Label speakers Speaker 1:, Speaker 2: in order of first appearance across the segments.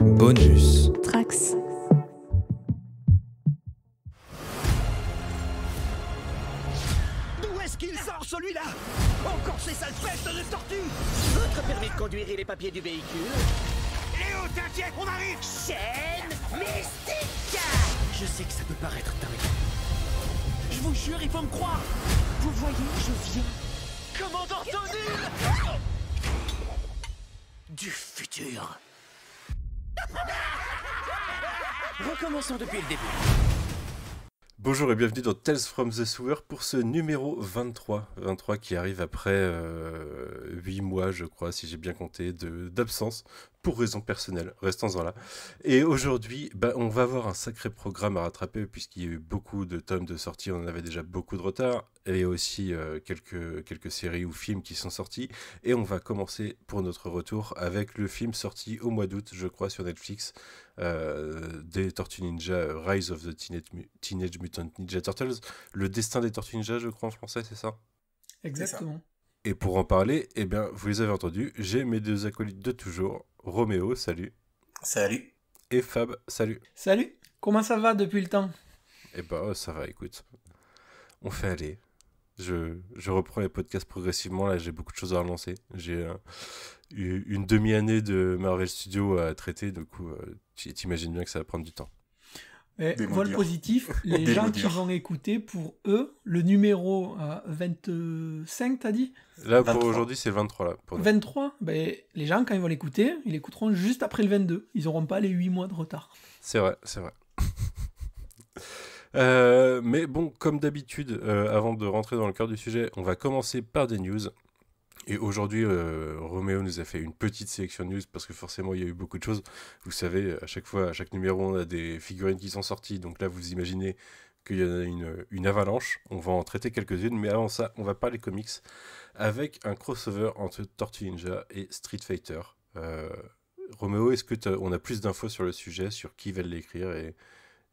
Speaker 1: Bonus.
Speaker 2: Trax.
Speaker 3: D'où est-ce qu'il sort celui-là? Encore ces sales pestes de tortues! Votre permis de conduire et les papiers du véhicule? Léo, t'inquiète, on arrive! Chaîne mystique! Je sais que ça peut paraître dingue. Je vous jure, il faut me croire! Vous voyez, je viens. Commandant Tony! Du futur. Recommençons depuis le début.
Speaker 4: Bonjour et bienvenue dans Tales from the Sewer pour ce numéro 23 qui arrive après 8 mois je crois si j'ai bien compté d'absence pour raisons personnelles, restons-en là. Et aujourd'hui on va avoir un sacré programme à rattraper puisqu'il y a eu beaucoup de tomes de sortie, on en avait déjà beaucoup de retard et aussi quelques séries ou films qui sont sortis et on va commencer pour notre retour avec le film sorti au mois d'août je crois sur Netflix des Tortues Ninja, Rise of the Teenage Mutant Ninja Turtles, le destin des Tortues Ninja je crois en français, c'est ça?
Speaker 5: Exactement.
Speaker 4: Et pour en parler, eh bien, vous les avez entendus, j'ai mes deux acolytes de toujours, Roméo, salut.
Speaker 6: Salut.
Speaker 4: Et Fab, salut.
Speaker 5: Salut, comment ça va depuis le temps?
Speaker 4: Eh ben, ça va, écoute. On fait aller. Je reprends les podcasts progressivement, là j'ai beaucoup de choses à relancer. J'ai une demi-année de Marvel Studios à traiter, du coup, t'imagines bien que ça va prendre du temps.
Speaker 5: Mais vol positif, les gens qui vont écouter, pour eux, le numéro 25, t'as dit?
Speaker 4: Là,
Speaker 6: 23.
Speaker 4: pour aujourd'hui, c'est 23, là. Pour
Speaker 5: 23, ben, les gens, quand ils vont l'écouter, ils l'écouteront juste après le 22. Ils n'auront pas les 8 mois de retard.
Speaker 4: C'est vrai, c'est vrai. Mais bon, comme d'habitude, avant de rentrer dans le cœur du sujet, on va commencer par des news. Et aujourd'hui, Roméo nous a fait une petite sélection de news parce que forcément, il y a eu beaucoup de choses. Vous savez, à chaque fois, à chaque numéro, on a des figurines qui sont sorties. Donc là, vous imaginez qu'il y en a une avalanche. On va en traiter quelques-unes. Mais avant ça, on va parler comics avec un crossover entre Tortue Ninja et Street Fighter. Roméo, est-ce que on a plus d'infos sur le sujet, sur qui va l'écrire et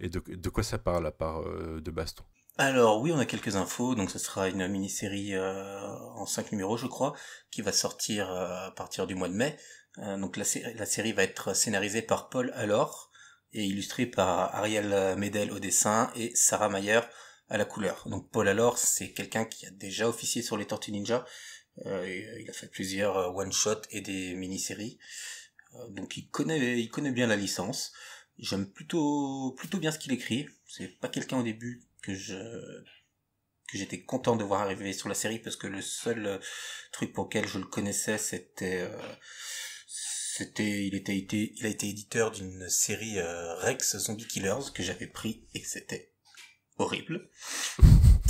Speaker 4: de quoi ça parle à part de baston?
Speaker 6: Alors oui, on a quelques infos, donc ce sera une mini-série en 5 numéros je crois, qui va sortir à partir du mois de mai. Donc la série va être scénarisée par Paul Allor et illustrée par Ariel Medel au dessin et Sarah Mayer à la couleur. Donc Paul Allor, c'est quelqu'un qui a déjà officié sur les Tortues Ninja, il a fait plusieurs one-shots et des mini-séries, donc il connaît bien la licence. J'aime plutôt bien ce qu'il écrit. C'est pas quelqu'un au début que j'étais content de voir arriver sur la série parce que le seul truc pour lequel je le connaissais il a été éditeur d'une série Rex Zombie Killers que j'avais pris et c'était horrible.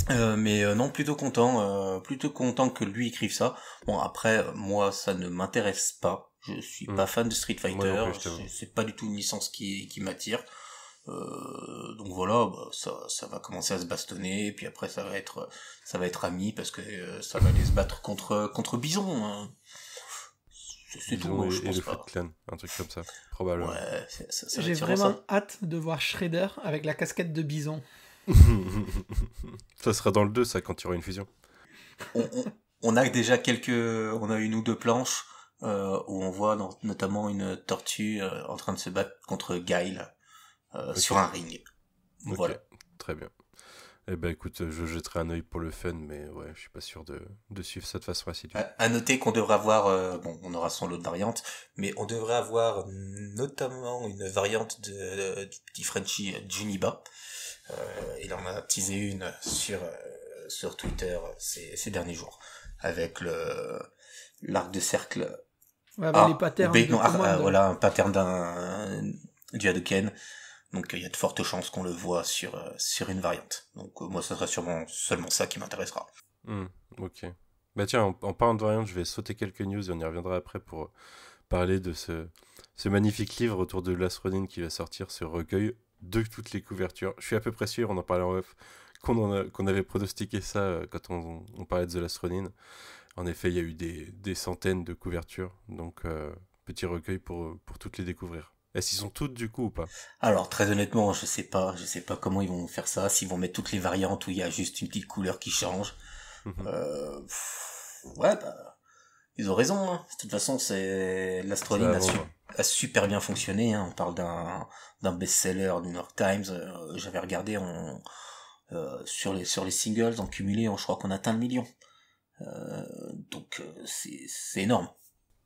Speaker 6: Mais non, plutôt content que lui écrive ça. Bon après moi ça ne m'intéresse pas. Je suis pas fan de Street Fighter, c'est pas du tout une licence qui m'attire. Donc voilà, ça va commencer à se bastonner, et puis après ça va être ami parce que ça va aller se battre contre Bison. Hein. C'est
Speaker 4: Bison
Speaker 6: tout, je
Speaker 4: et
Speaker 6: pense
Speaker 4: le
Speaker 6: pas.
Speaker 4: Foot Clan, un truc comme ça, probablement.
Speaker 6: Ouais, ça va
Speaker 5: J'ai
Speaker 6: être
Speaker 5: vraiment
Speaker 6: ça.
Speaker 5: hâte de voir Shredder avec la casquette de bison.
Speaker 4: Ça sera dans le 2 ça quand il y aura une fusion.
Speaker 6: On a déjà on a une ou deux planches où on voit notamment une tortue en train de se battre contre Guile
Speaker 4: Okay.
Speaker 6: sur un ring.
Speaker 4: Okay.
Speaker 6: Voilà.
Speaker 4: Très bien. Eh ben écoute, je jetterai un œil pour le fun, mais ouais, je suis pas sûr de suivre ça de façon assidue.
Speaker 6: À noter qu'on devrait avoir, on aura son lot de variantes, mais on devrait avoir notamment une variante du petit Frenchie Juniba. Il en a teasé une sur Twitter ces derniers jours, avec l'arc de cercle.
Speaker 5: Ouais, avec les patterns de commande.
Speaker 6: Voilà, un pattern du Hadouken. Donc il y a de fortes chances qu'on le voit sur une variante. Donc moi ça sera sûrement seulement ça qui m'intéressera.
Speaker 4: Ok. Bah tiens, en parlant de variante, je vais sauter quelques news et on y reviendra après pour parler de ce magnifique livre autour de Last Ronin qui va sortir, ce recueil de toutes les couvertures. Je suis à peu près sûr, on en parlait en off, qu'on avait pronostiqué ça quand on parlait de The Last Ronin. En effet, il y a eu des centaines de couvertures, donc petit recueil pour toutes les découvrir. Est-ce qu'ils sont toutes du coup ou pas?
Speaker 6: Alors très honnêtement, je sais pas comment ils vont faire ça, s'ils vont mettre toutes les variantes où il y a juste une petite couleur qui change. Ouais, ils ont raison, hein. De toute façon, c'est l'Astronine a super bien fonctionné, hein. On parle d'un best-seller du New York Times. J'avais regardé sur les singles en cumulé, je crois qu'on atteint le million. Donc c'est énorme.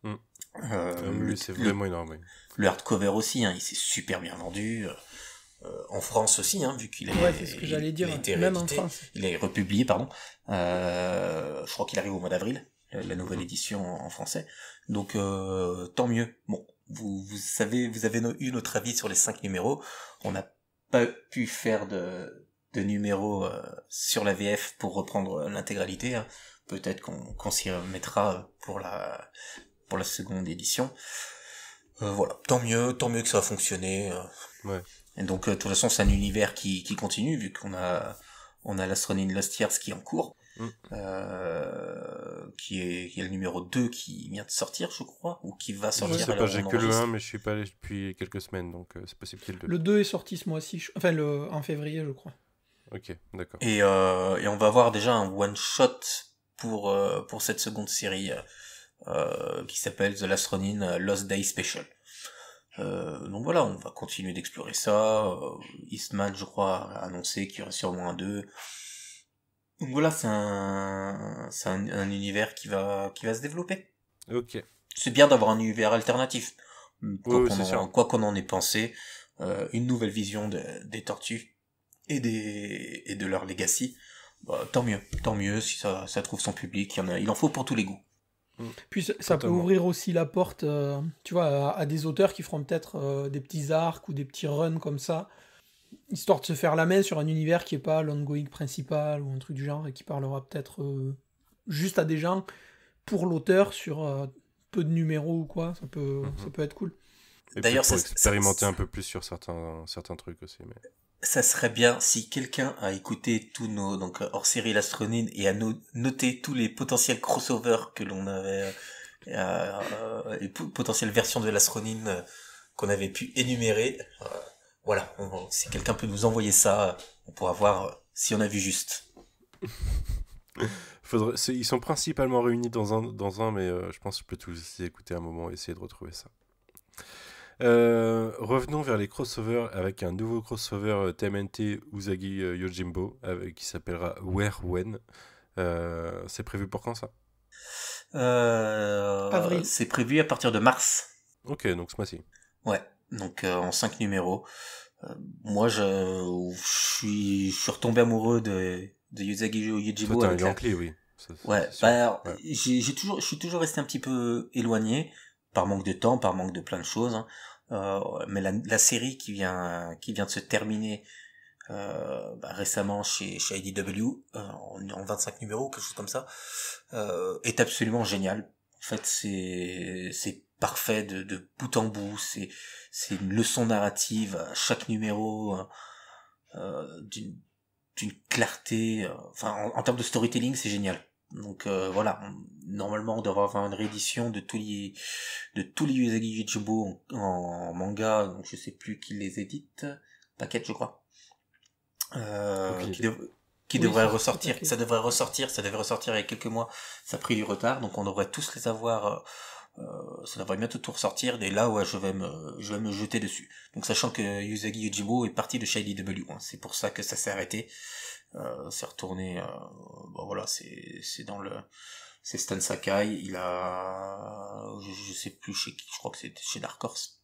Speaker 4: Oui, c'est vraiment énorme. Oui.
Speaker 6: Le hardcover aussi, hein, il s'est super bien vendu. En France aussi, hein, vu qu'il est.
Speaker 5: Ouais, c'est ce que j'allais dire. Même en France.
Speaker 6: Il est republié, pardon. Je crois qu'il arrive au mois d'avril, la nouvelle édition en français. Donc tant mieux. Bon, vous savez, vous avez eu notre avis sur les 5 numéros. On n'a pas pu faire de numéros sur la VF pour reprendre l'intégralité. Hein. Peut-être qu'on s'y remettra pour la seconde édition. Voilà, tant mieux que ça a fonctionné.
Speaker 4: Ouais.
Speaker 6: Et donc de toute façon c'est un univers qui continue vu qu'on a l'Astronin Lost Years qui est en cours, qui est le numéro 2 qui vient de sortir, je crois, ou qui va sortir.
Speaker 4: Je sais pas, j'ai que le 1 mais je suis pas allé depuis quelques semaines, donc c'est possible qu'il y ait le 2.
Speaker 5: Le 2 est sorti ce mois-ci, en février je crois.
Speaker 6: Ok, d'accord. Et on va avoir déjà un one shot pour cette seconde série qui s'appelle The Last Ronin Lost Day Special. Donc voilà, on va continuer d'explorer ça. Eastman, je crois, a annoncé qu'il y aurait sûrement un 2. Donc voilà, c'est un univers qui va se développer.
Speaker 4: Ok.
Speaker 6: C'est bien d'avoir un univers alternatif. Quoi qu'on en ait pensé, une nouvelle vision des tortues et de leur legacy. Bah, tant mieux si ça trouve son public. Il en faut pour tous les goûts.
Speaker 5: Puis ça peut ouvrir aussi la porte, tu vois, à des auteurs qui feront peut-être des petits arcs ou des petits runs comme ça, histoire de se faire la main sur un univers qui est pas l'ongoing principal ou un truc du genre, et qui parlera peut-être juste à des gens pour l'auteur sur peu de numéros ou quoi. Ça peut être cool.
Speaker 4: Et d'ailleurs, pour expérimenter un peu plus sur certains trucs aussi. Mais...
Speaker 6: Ça serait bien si quelqu'un a écouté tous nos hors-série l'Astronin et a noté tous les potentiels crossovers que l'on avait, les potentielles versions de l'Astronin qu'on avait pu énumérer. Voilà, si quelqu'un peut nous envoyer ça, on pourra voir si on a vu juste.
Speaker 4: Ils sont principalement réunis dans un, mais je pense que je peux tous les écouter à un moment et essayer de retrouver ça. Revenons vers les crossovers avec un nouveau crossover TMNT Usagi Yojimbo qui s'appellera Where When. C'est prévu pour quand ça?
Speaker 6: Avril. C'est prévu à partir de mars.
Speaker 4: Ok, donc ce mois-ci.
Speaker 6: Ouais, donc en 5 numéros. Moi je suis retombé amoureux de Usagi Yojimbo.
Speaker 4: Toi t'es un Yankee, oui.
Speaker 6: Ouais, je suis toujours resté un petit peu éloigné. Par manque de temps, par manque de plein de choses, hein. Mais la série qui vient de se terminer récemment chez IDW en 25 numéros, quelque chose comme ça, est absolument génial. En fait, c'est parfait de bout en bout. C'est une leçon narrative à chaque numéro, d'une clarté. En termes de storytelling, c'est génial. Donc voilà, normalement on devrait avoir une réédition de tous les Usagi Yojimbo en manga, donc je sais plus qui les édite, Paquette je crois, qui devrait ressortir. Okay. Ça devait ressortir il y a quelques mois, ça a pris du retard, donc on devrait tous les avoir, ça devrait bientôt tout ressortir, et là ouais je vais me jeter dessus. Donc sachant que Usagi Yojimbo est parti de chez IDW, hein, c'est pour ça que ça s'est arrêté. C'est retourné, voilà, c'est Stan Sakai, il a, je sais plus chez qui, je crois que c'est chez Dark Horse,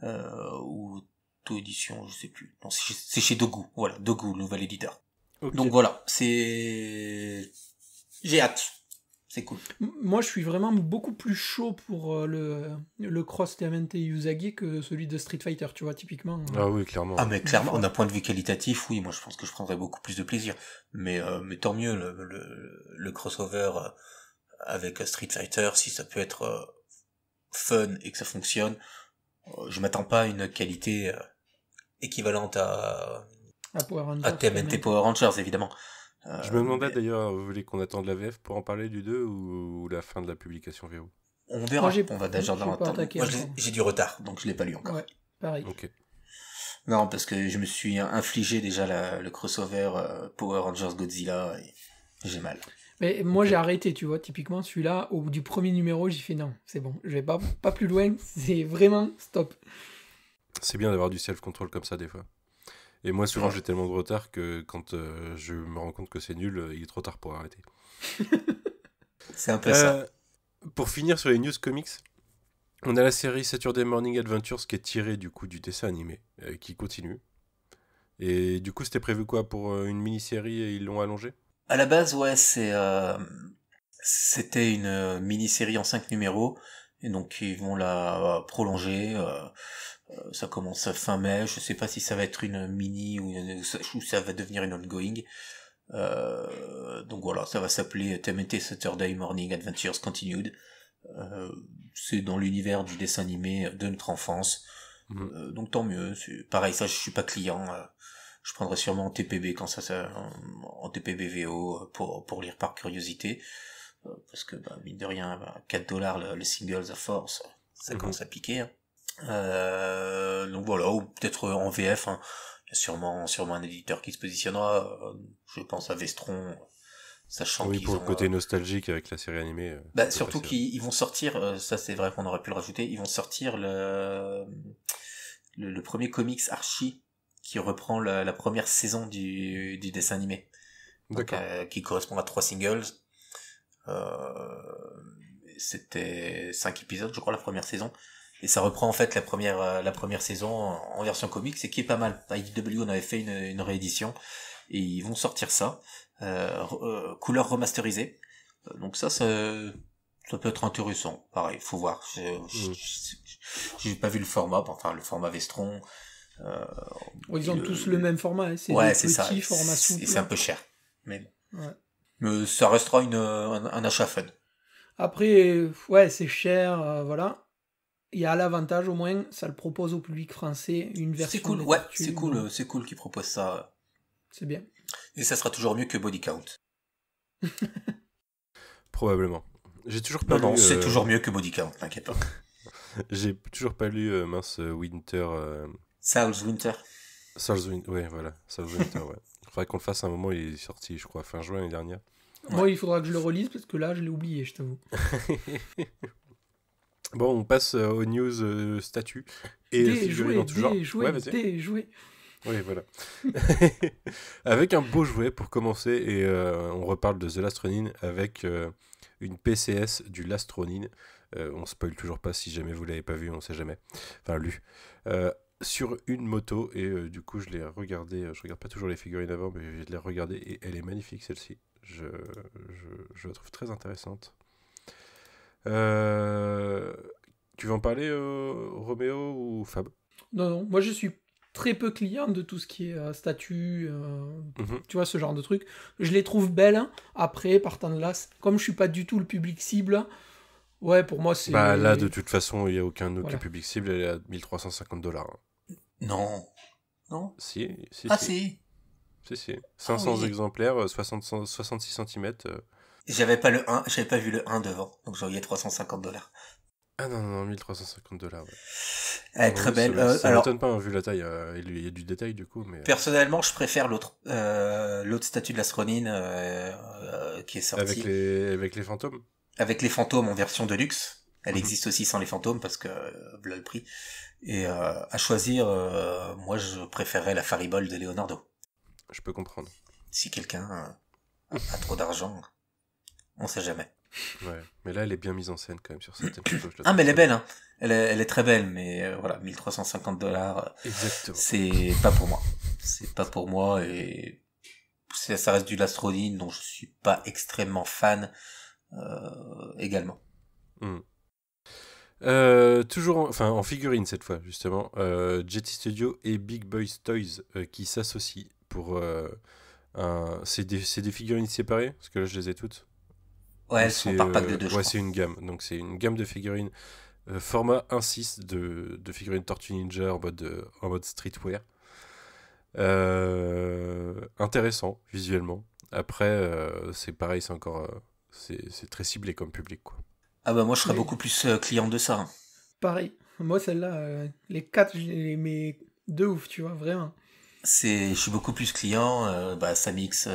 Speaker 6: ou Auto Édition, je sais plus. Non, c'est chez Dogu, voilà, Dogu, le nouvel éditeur. Okay. Donc voilà, j'ai hâte. C'est cool.
Speaker 5: Moi, je suis vraiment beaucoup plus chaud pour le cross TMNT Usagi que celui de Street Fighter, tu vois, typiquement.
Speaker 4: Ah oui, clairement.
Speaker 6: Ah, mais clairement, d'un point de vue qualitatif, oui, moi, je pense que je prendrais beaucoup plus de plaisir. Mais tant mieux, le crossover avec Street Fighter, si ça peut être fun et que ça fonctionne, je m'attends pas à une qualité équivalente à TMNT Power Rangers, évidemment.
Speaker 4: Je me demandais d'ailleurs, vous voulez qu'on attende la VF pour en parler du 2 ou la fin de la publication VO?
Speaker 6: On verra, on va déjà dans attendre. Moi j'ai du retard, donc je l'ai pas lu encore.
Speaker 5: Ouais, pareil.
Speaker 4: Ok.
Speaker 6: Non, parce que je me suis infligé déjà le crossover Power Rangers Godzilla et j'ai mal.
Speaker 5: Mais moi, j'ai arrêté, tu vois. Typiquement, celui-là, au bout du premier numéro, j'ai fait non, c'est bon, je vais pas plus loin, c'est vraiment stop.
Speaker 4: C'est bien d'avoir du self-control comme ça, des fois. Et moi, souvent, j'ai tellement de retard que quand je me rends compte que c'est nul, il est trop tard pour arrêter.
Speaker 6: C'est un peu ça.
Speaker 4: Pour finir sur les news comics, on a la série Saturday Morning Adventures qui est tirée du coup du dessin animé, qui continue. Et du coup, c'était prévu quoi pour une mini-série et ils l'ont allongé ?
Speaker 6: À la base, ouais, c'était une mini-série en 5 numéros, et donc ils vont la prolonger. Ça commence fin mai, je sais pas si ça va être une mini ou ça va devenir une ongoing. Donc voilà, ça va s'appeler TMNT Saturday Morning Adventures Continued. C'est dans l'univers du dessin animé de notre enfance. Donc tant mieux. C'est pareil, ça je suis pas client. Je prendrai sûrement en TPB quand en TPB VO pour lire par curiosité. Parce que mine de rien, $4 le single The Force, ça commence à piquer. Donc voilà, ou peut-être en VF. Hein. Il y a sûrement un éditeur qui se positionnera. Je pense à Vestron. Sachant
Speaker 4: oui,
Speaker 6: qu'ils
Speaker 4: pour
Speaker 6: ont,
Speaker 4: le côté nostalgique avec la série animée.
Speaker 6: Surtout qu'ils vont sortir, ça c'est vrai qu'on aurait pu le rajouter, ils vont sortir le premier comics Archie qui reprend la première saison du dessin animé. Donc, qui correspond à 3 singles. C'était 5 épisodes, je crois, la première saison. Et ça reprend en fait la première saison en version comics, et qui est pas mal. IDW on avait fait une réédition, et ils vont sortir ça. Couleur remasterisée. Donc ça peut être intéressant. Pareil, faut voir. J'ai pas vu le format, enfin le format Vestron.
Speaker 5: Ils ont tous le même format, hein. C'est
Speaker 6: ouais,
Speaker 5: des
Speaker 6: c'est
Speaker 5: petits
Speaker 6: ça.
Speaker 5: formats souples.
Speaker 6: Et c'est un peu cher. Mais bon.
Speaker 5: Ouais.
Speaker 6: Mais ça restera un achat fun.
Speaker 5: Après, ouais, c'est cher, voilà. Il y a l'avantage au moins, ça le propose au public français, une version.
Speaker 6: C'est cool, ouais, c'est cool qu'ils proposent ça.
Speaker 5: C'est bien.
Speaker 6: Et ça sera toujours mieux que Body Count.
Speaker 4: Probablement. J'ai toujours pas lu.
Speaker 6: Non, c'est toujours mieux que Body Count, t'inquiète pas.
Speaker 4: J'ai toujours pas lu Winter.
Speaker 6: Souls Winter.
Speaker 4: Ouais, voilà. Souls Winter, ouais. Il faudrait qu'on le fasse à un moment, il est sorti, je crois, fin juin l'année dernière.
Speaker 5: Moi, il faudra que je le relise parce que là, je l'ai oublié, je t'avoue.
Speaker 4: Bon, on passe aux news statut. Et
Speaker 5: jouets.
Speaker 4: Ouais, oui, voilà. Avec un beau jouet pour commencer, et on reparle de The Last Ronin avec une PCS du Last Ronin. On spoil toujours pas si jamais vous l'avez pas vu, on sait jamais. Enfin, lu. Sur une moto, et du coup, je l'ai regardé. Je regarde pas toujours les figurines avant, mais je l'ai regardée et elle est magnifique celle-ci. Je la trouve très intéressante. Tu veux en parler, Roméo ou Fab ?
Speaker 5: Non, moi je suis très peu client de tout ce qui est statut, tu vois, ce genre de trucs. Je les trouve belles, hein. Après, partant de là, comme je suis pas du tout le public cible, ouais, pour moi c'est...
Speaker 4: Là, de toute façon, il n'y a aucun autre public cible, elle est à $1350.
Speaker 6: Non.
Speaker 4: Si.
Speaker 6: Si.
Speaker 4: 500 exemplaires, 66 cm.
Speaker 6: J'avais pas vu le 1 devant, donc j'en voyais $350.
Speaker 4: Ah non, $1350, ouais.
Speaker 6: Elle est très belle.
Speaker 4: Ça m'étonne pas, vu la taille, il y a du détail du coup. Mais...
Speaker 6: Personnellement, je préfère l'autre statue de Last Ronin qui est sortie.
Speaker 4: Avec les fantômes.
Speaker 6: Avec les fantômes en version de luxe. Elle existe aussi sans les fantômes parce que voilà le prix. Et à choisir, moi je préférerais la Faribole de Leonardo.
Speaker 4: Je peux comprendre.
Speaker 6: Si quelqu'un a trop d'argent, on sait jamais.
Speaker 4: Ouais, mais là elle est bien mise en scène quand même sur certaines photos.
Speaker 6: Mais elle est belle, hein. Elle est très belle, mais voilà, $1350.
Speaker 4: Exactement.
Speaker 6: C'est pas pour moi. C'est pas pour moi, et ça reste du Last Ronin dont je suis pas extrêmement fan également.
Speaker 4: Toujours en figurine cette fois justement, Jetty Studio et Big Boys Toys qui s'associent pour c'est des figurines séparées parce que là je les ai toutes.
Speaker 6: Ouais, elles sont par pack de 2.
Speaker 4: Ouais, c'est une gamme, donc c'est une gamme de figurines format 1/6 de figurines Tortue Ninja en mode streetwear. Intéressant visuellement. Après c'est pareil, c'est encore c'est très ciblé comme public quoi.
Speaker 6: Moi je serais beaucoup plus client de ça.
Speaker 5: Pareil, moi celle-là, les 4 je les mets de ouf, tu vois, vraiment.
Speaker 6: Je suis beaucoup plus client, Samix,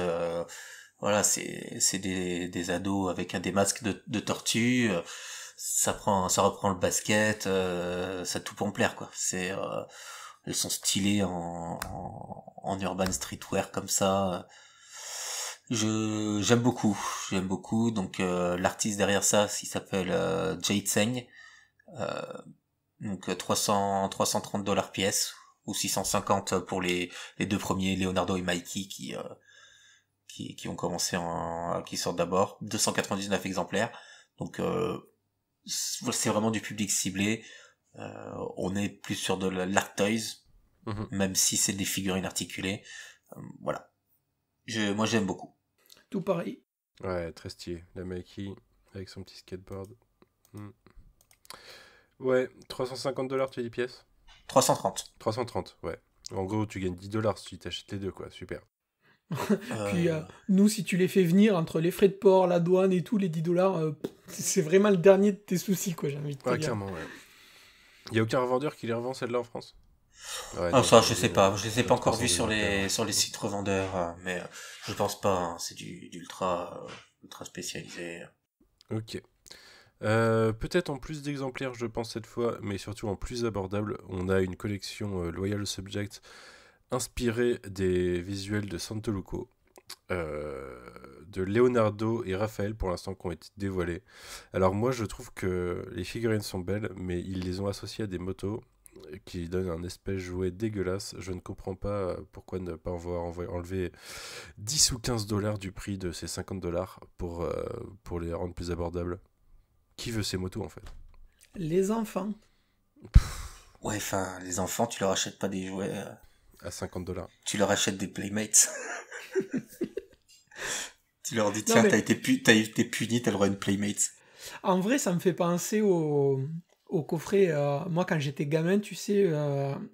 Speaker 6: voilà, c'est des ados avec des masques de tortues. Ça reprend le basket. Ça a tout pour me plaire, quoi. Elles sont stylées en urban streetwear comme ça. J'aime beaucoup. Donc l'artiste derrière ça, il s'appelle Jade Seng. Donc 330$ pièce ou 650 pour les deux premiers, Leonardo et Mikey qui ont commencé qui sortent d'abord, 299 exemplaires. Donc c'est vraiment du public ciblé. On est plus sur de l'art toys, même si c'est des figurines articulées. Voilà. Moi j'aime beaucoup.
Speaker 5: Tout pareil.
Speaker 4: Ouais, très stylé. La Mikey avec son petit skateboard. Ouais, 350$ tu as dit pièces
Speaker 6: 330.
Speaker 4: 330, ouais. En gros, tu gagnes 10$ si tu t'achètes les deux, quoi. Super.
Speaker 5: Puis nous, si tu les fais venir entre les frais de port, la douane et tout, les 10$, c'est vraiment le dernier de tes soucis, quoi, j'ai envie de te dire.
Speaker 4: Clairement, ouais. Il y a aucun revendeur qui les revend celle-là en France?
Speaker 6: Ouais, non, ça, je sais pas. Je les ai pas encore vus sur les sites revendeurs, mais je pense pas. Hein. C'est du ultra spécialisé.
Speaker 4: Ok. Peut-être en plus d'exemplaires, je pense cette fois, mais surtout en plus abordable, on a une collection Loyal Subject inspirée des visuels de Santoluco, de Leonardo et Raphaël pour l'instant qui ont été dévoilés. Alors moi je trouve que les figurines sont belles, mais ils les ont associées à des motos qui donnent un espèce jouet dégueulasse. Je ne comprends pas pourquoi ne pas enlever 10 ou 15$ du prix de ces 50$ pour les rendre plus abordables. Qui veut ces motos en fait?
Speaker 5: Les enfants.
Speaker 6: Ouais, enfin, les enfants, tu leur achètes pas des jouets.
Speaker 4: À 50$.
Speaker 6: Tu leur achètes des Playmates. Tu leur dis, tiens, t'as été puni, t'as le droit à une Playmate.
Speaker 5: En vrai, ça me fait penser au coffret. Moi, quand j'étais gamin, tu sais,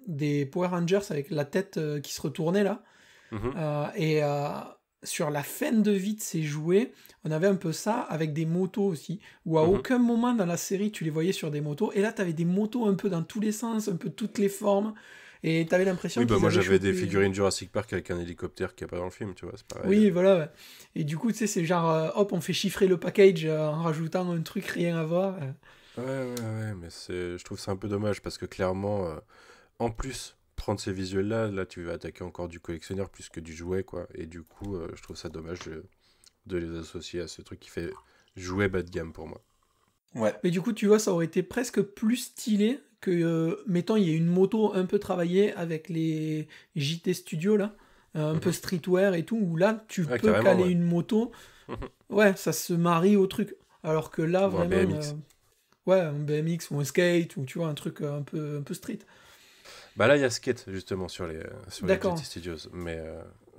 Speaker 5: des Power Rangers avec la tête qui se retournait là. Et sur la fin de vie de ces jouets, on avait un peu ça avec des motos aussi, où à aucun moment dans la série tu les voyais sur des motos, et là t'avais des motos un peu dans tous les sens, un peu toutes les formes, et t'avais l'impression
Speaker 4: que moi j'avais des figurines Jurassic Park avec un hélicoptère qui apparaît dans le film, tu vois, c'est pareil.
Speaker 5: Oui, voilà, ouais. Et du coup, tu sais, c'est genre, hop, on fait chiffrer le package en rajoutant un truc rien à voir.
Speaker 4: Ouais, mais je trouve ça un peu dommage, parce que clairement, en plus... prendre ces visuels là tu vas attaquer encore du collectionneur plus que du jouet, quoi, et du coup je trouve ça dommage de les associer à ce truc qui fait jouet bas de gamme pour moi.
Speaker 5: Ouais. Mais du coup tu vois, ça aurait été presque plus stylé que mettons il y a une moto un peu travaillée avec les JT Studio là, un peu streetwear et tout, où là tu peux caler une moto. Ouais, ça se marie au truc, alors que là vraiment
Speaker 4: un BMX.
Speaker 5: Un BMX ou un skate, ou tu vois un truc un peu street.
Speaker 4: Bah là il y a skate justement sur les GT Studios, mais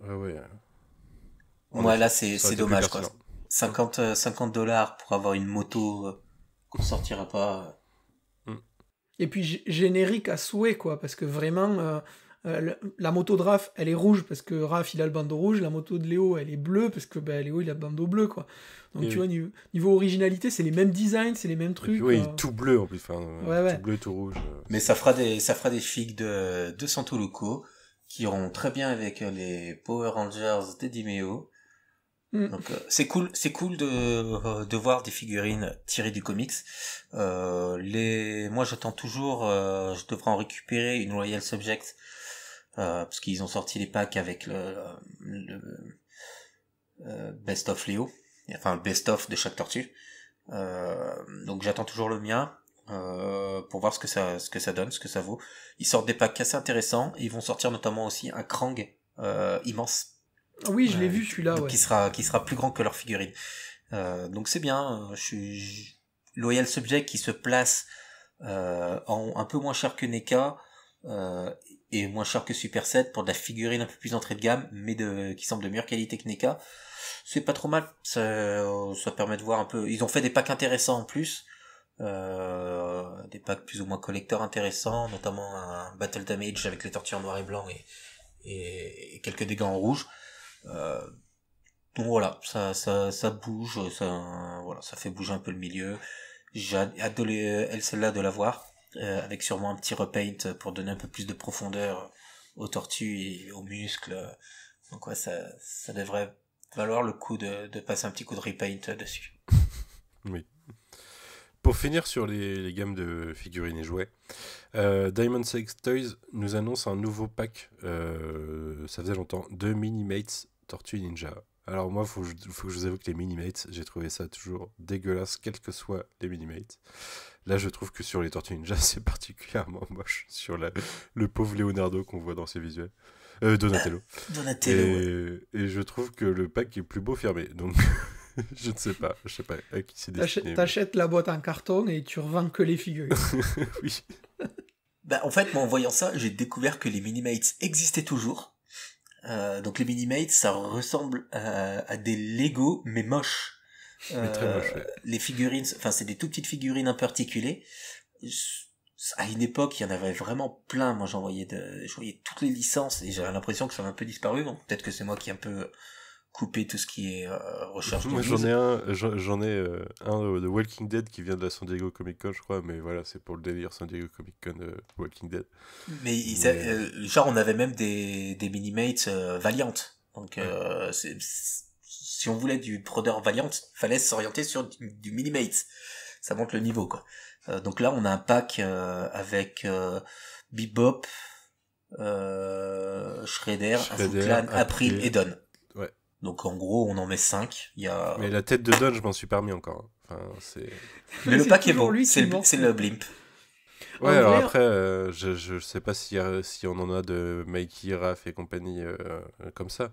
Speaker 6: ouais, là c'est dommage, quoi. 50$ pour avoir une moto qu'on sortira pas.
Speaker 5: Et puis générique à souhait, quoi, parce que vraiment la moto de Raph elle est rouge parce que Raph il a le bandeau rouge, la moto de Léo elle est bleue parce que Léo il a le bandeau bleu, quoi. Donc tu vois, niveau originalité, c'est les mêmes designs, c'est les mêmes trucs.
Speaker 4: Oui, tout bleu en plus, tout bleu, tout rouge.
Speaker 6: Mais ça fera des figues de Santoluco qui iront très bien avec les Power Rangers d'Edimeo. Donc c'est cool de voir des figurines tirées du comics. Moi j'attends toujours, je devrais en récupérer une Loyal Subject parce qu'ils ont sorti les packs avec le Best of Léo. Enfin, le best-of de chaque tortue. Donc j'attends toujours le mien pour voir ce que ça donne, ce que ça vaut. Ils sortent des packs assez intéressants. Ils vont sortir notamment aussi un Krang immense.
Speaker 5: Oui, je l'ai vu celui-là. Ouais.
Speaker 6: Qui sera plus grand que leur figurine. Donc c'est bien. Loyal Subject qui se place un peu moins cher que NECA et moins cher que Super 7 pour de la figurine un peu plus entrée de gamme, mais qui semble de meilleure qualité que NECA. C'est pas trop mal, ça permet de voir un peu. Ils ont fait des packs intéressants en plus, des packs plus ou moins collecteurs intéressants, notamment un Battle Damage avec les tortues en noir et blanc et quelques dégâts en rouge. Donc voilà, ça bouge, ça fait bouger un peu le milieu. J'ai hâte celle-là de la voir, avec sûrement un petit repaint pour donner un peu plus de profondeur aux tortues et aux muscles. Donc ouais, ça devrait valoir le coup de passer un petit coup de repaint dessus.
Speaker 4: Oui. Pour finir sur les gammes de figurines et jouets, Diamond Sex Toys nous annonce un nouveau pack, ça faisait longtemps, de Minimates Tortue Ninja. Alors moi, faut que je vous avoue que les Minimates, j'ai trouvé ça toujours dégueulasse, quels que soient les Minimates. Là, je trouve que sur les Tortues Ninja, c'est particulièrement moche, sur le pauvre Leonardo qu'on voit dans ses visuels. Donatello. Et je trouve que le pack est plus beau fermé, donc... je ne sais pas à qui c'est destiné.
Speaker 5: T'achètes la boîte en carton et tu revends que les figurines.
Speaker 4: Oui.
Speaker 6: En fait, moi, en voyant ça, j'ai découvert que les Minimates existaient toujours. Donc les Minimates, ça ressemble à des Lego, mais moches.
Speaker 4: Mais très moche, ouais.
Speaker 6: Les figurines, enfin, c'est des tout petites figurines un peu articulées. À une époque, il y en avait vraiment plein. Moi, je voyais toutes les licences et j'avais l'impression que ça a un peu disparu. Donc peut-être que c'est moi qui ai un peu coupé tout ce qui est recherche.
Speaker 4: Moi, j'en ai un de Walking Dead qui vient de la San Diego Comic Con, je crois, mais voilà, c'est pour le délire San Diego Comic Con Walking Dead.
Speaker 6: Mais genre, on avait même des Minimates Valiant. Donc, si on voulait du brodeur Valiant, fallait s'orienter sur du Minimates. Ça monte le niveau, quoi. Donc là, on a un pack avec Bebop, Shredder, Clan, April et Don.
Speaker 4: Ouais.
Speaker 6: Donc en gros, on en met 5.
Speaker 4: Mais la tête de Don, je m'en suis pas remis encore. Enfin,
Speaker 6: Mais le pack est beau, c'est le blimp.
Speaker 4: Ouais, alors après, je sais pas si on en a de Mikey, Raph et compagnie comme ça,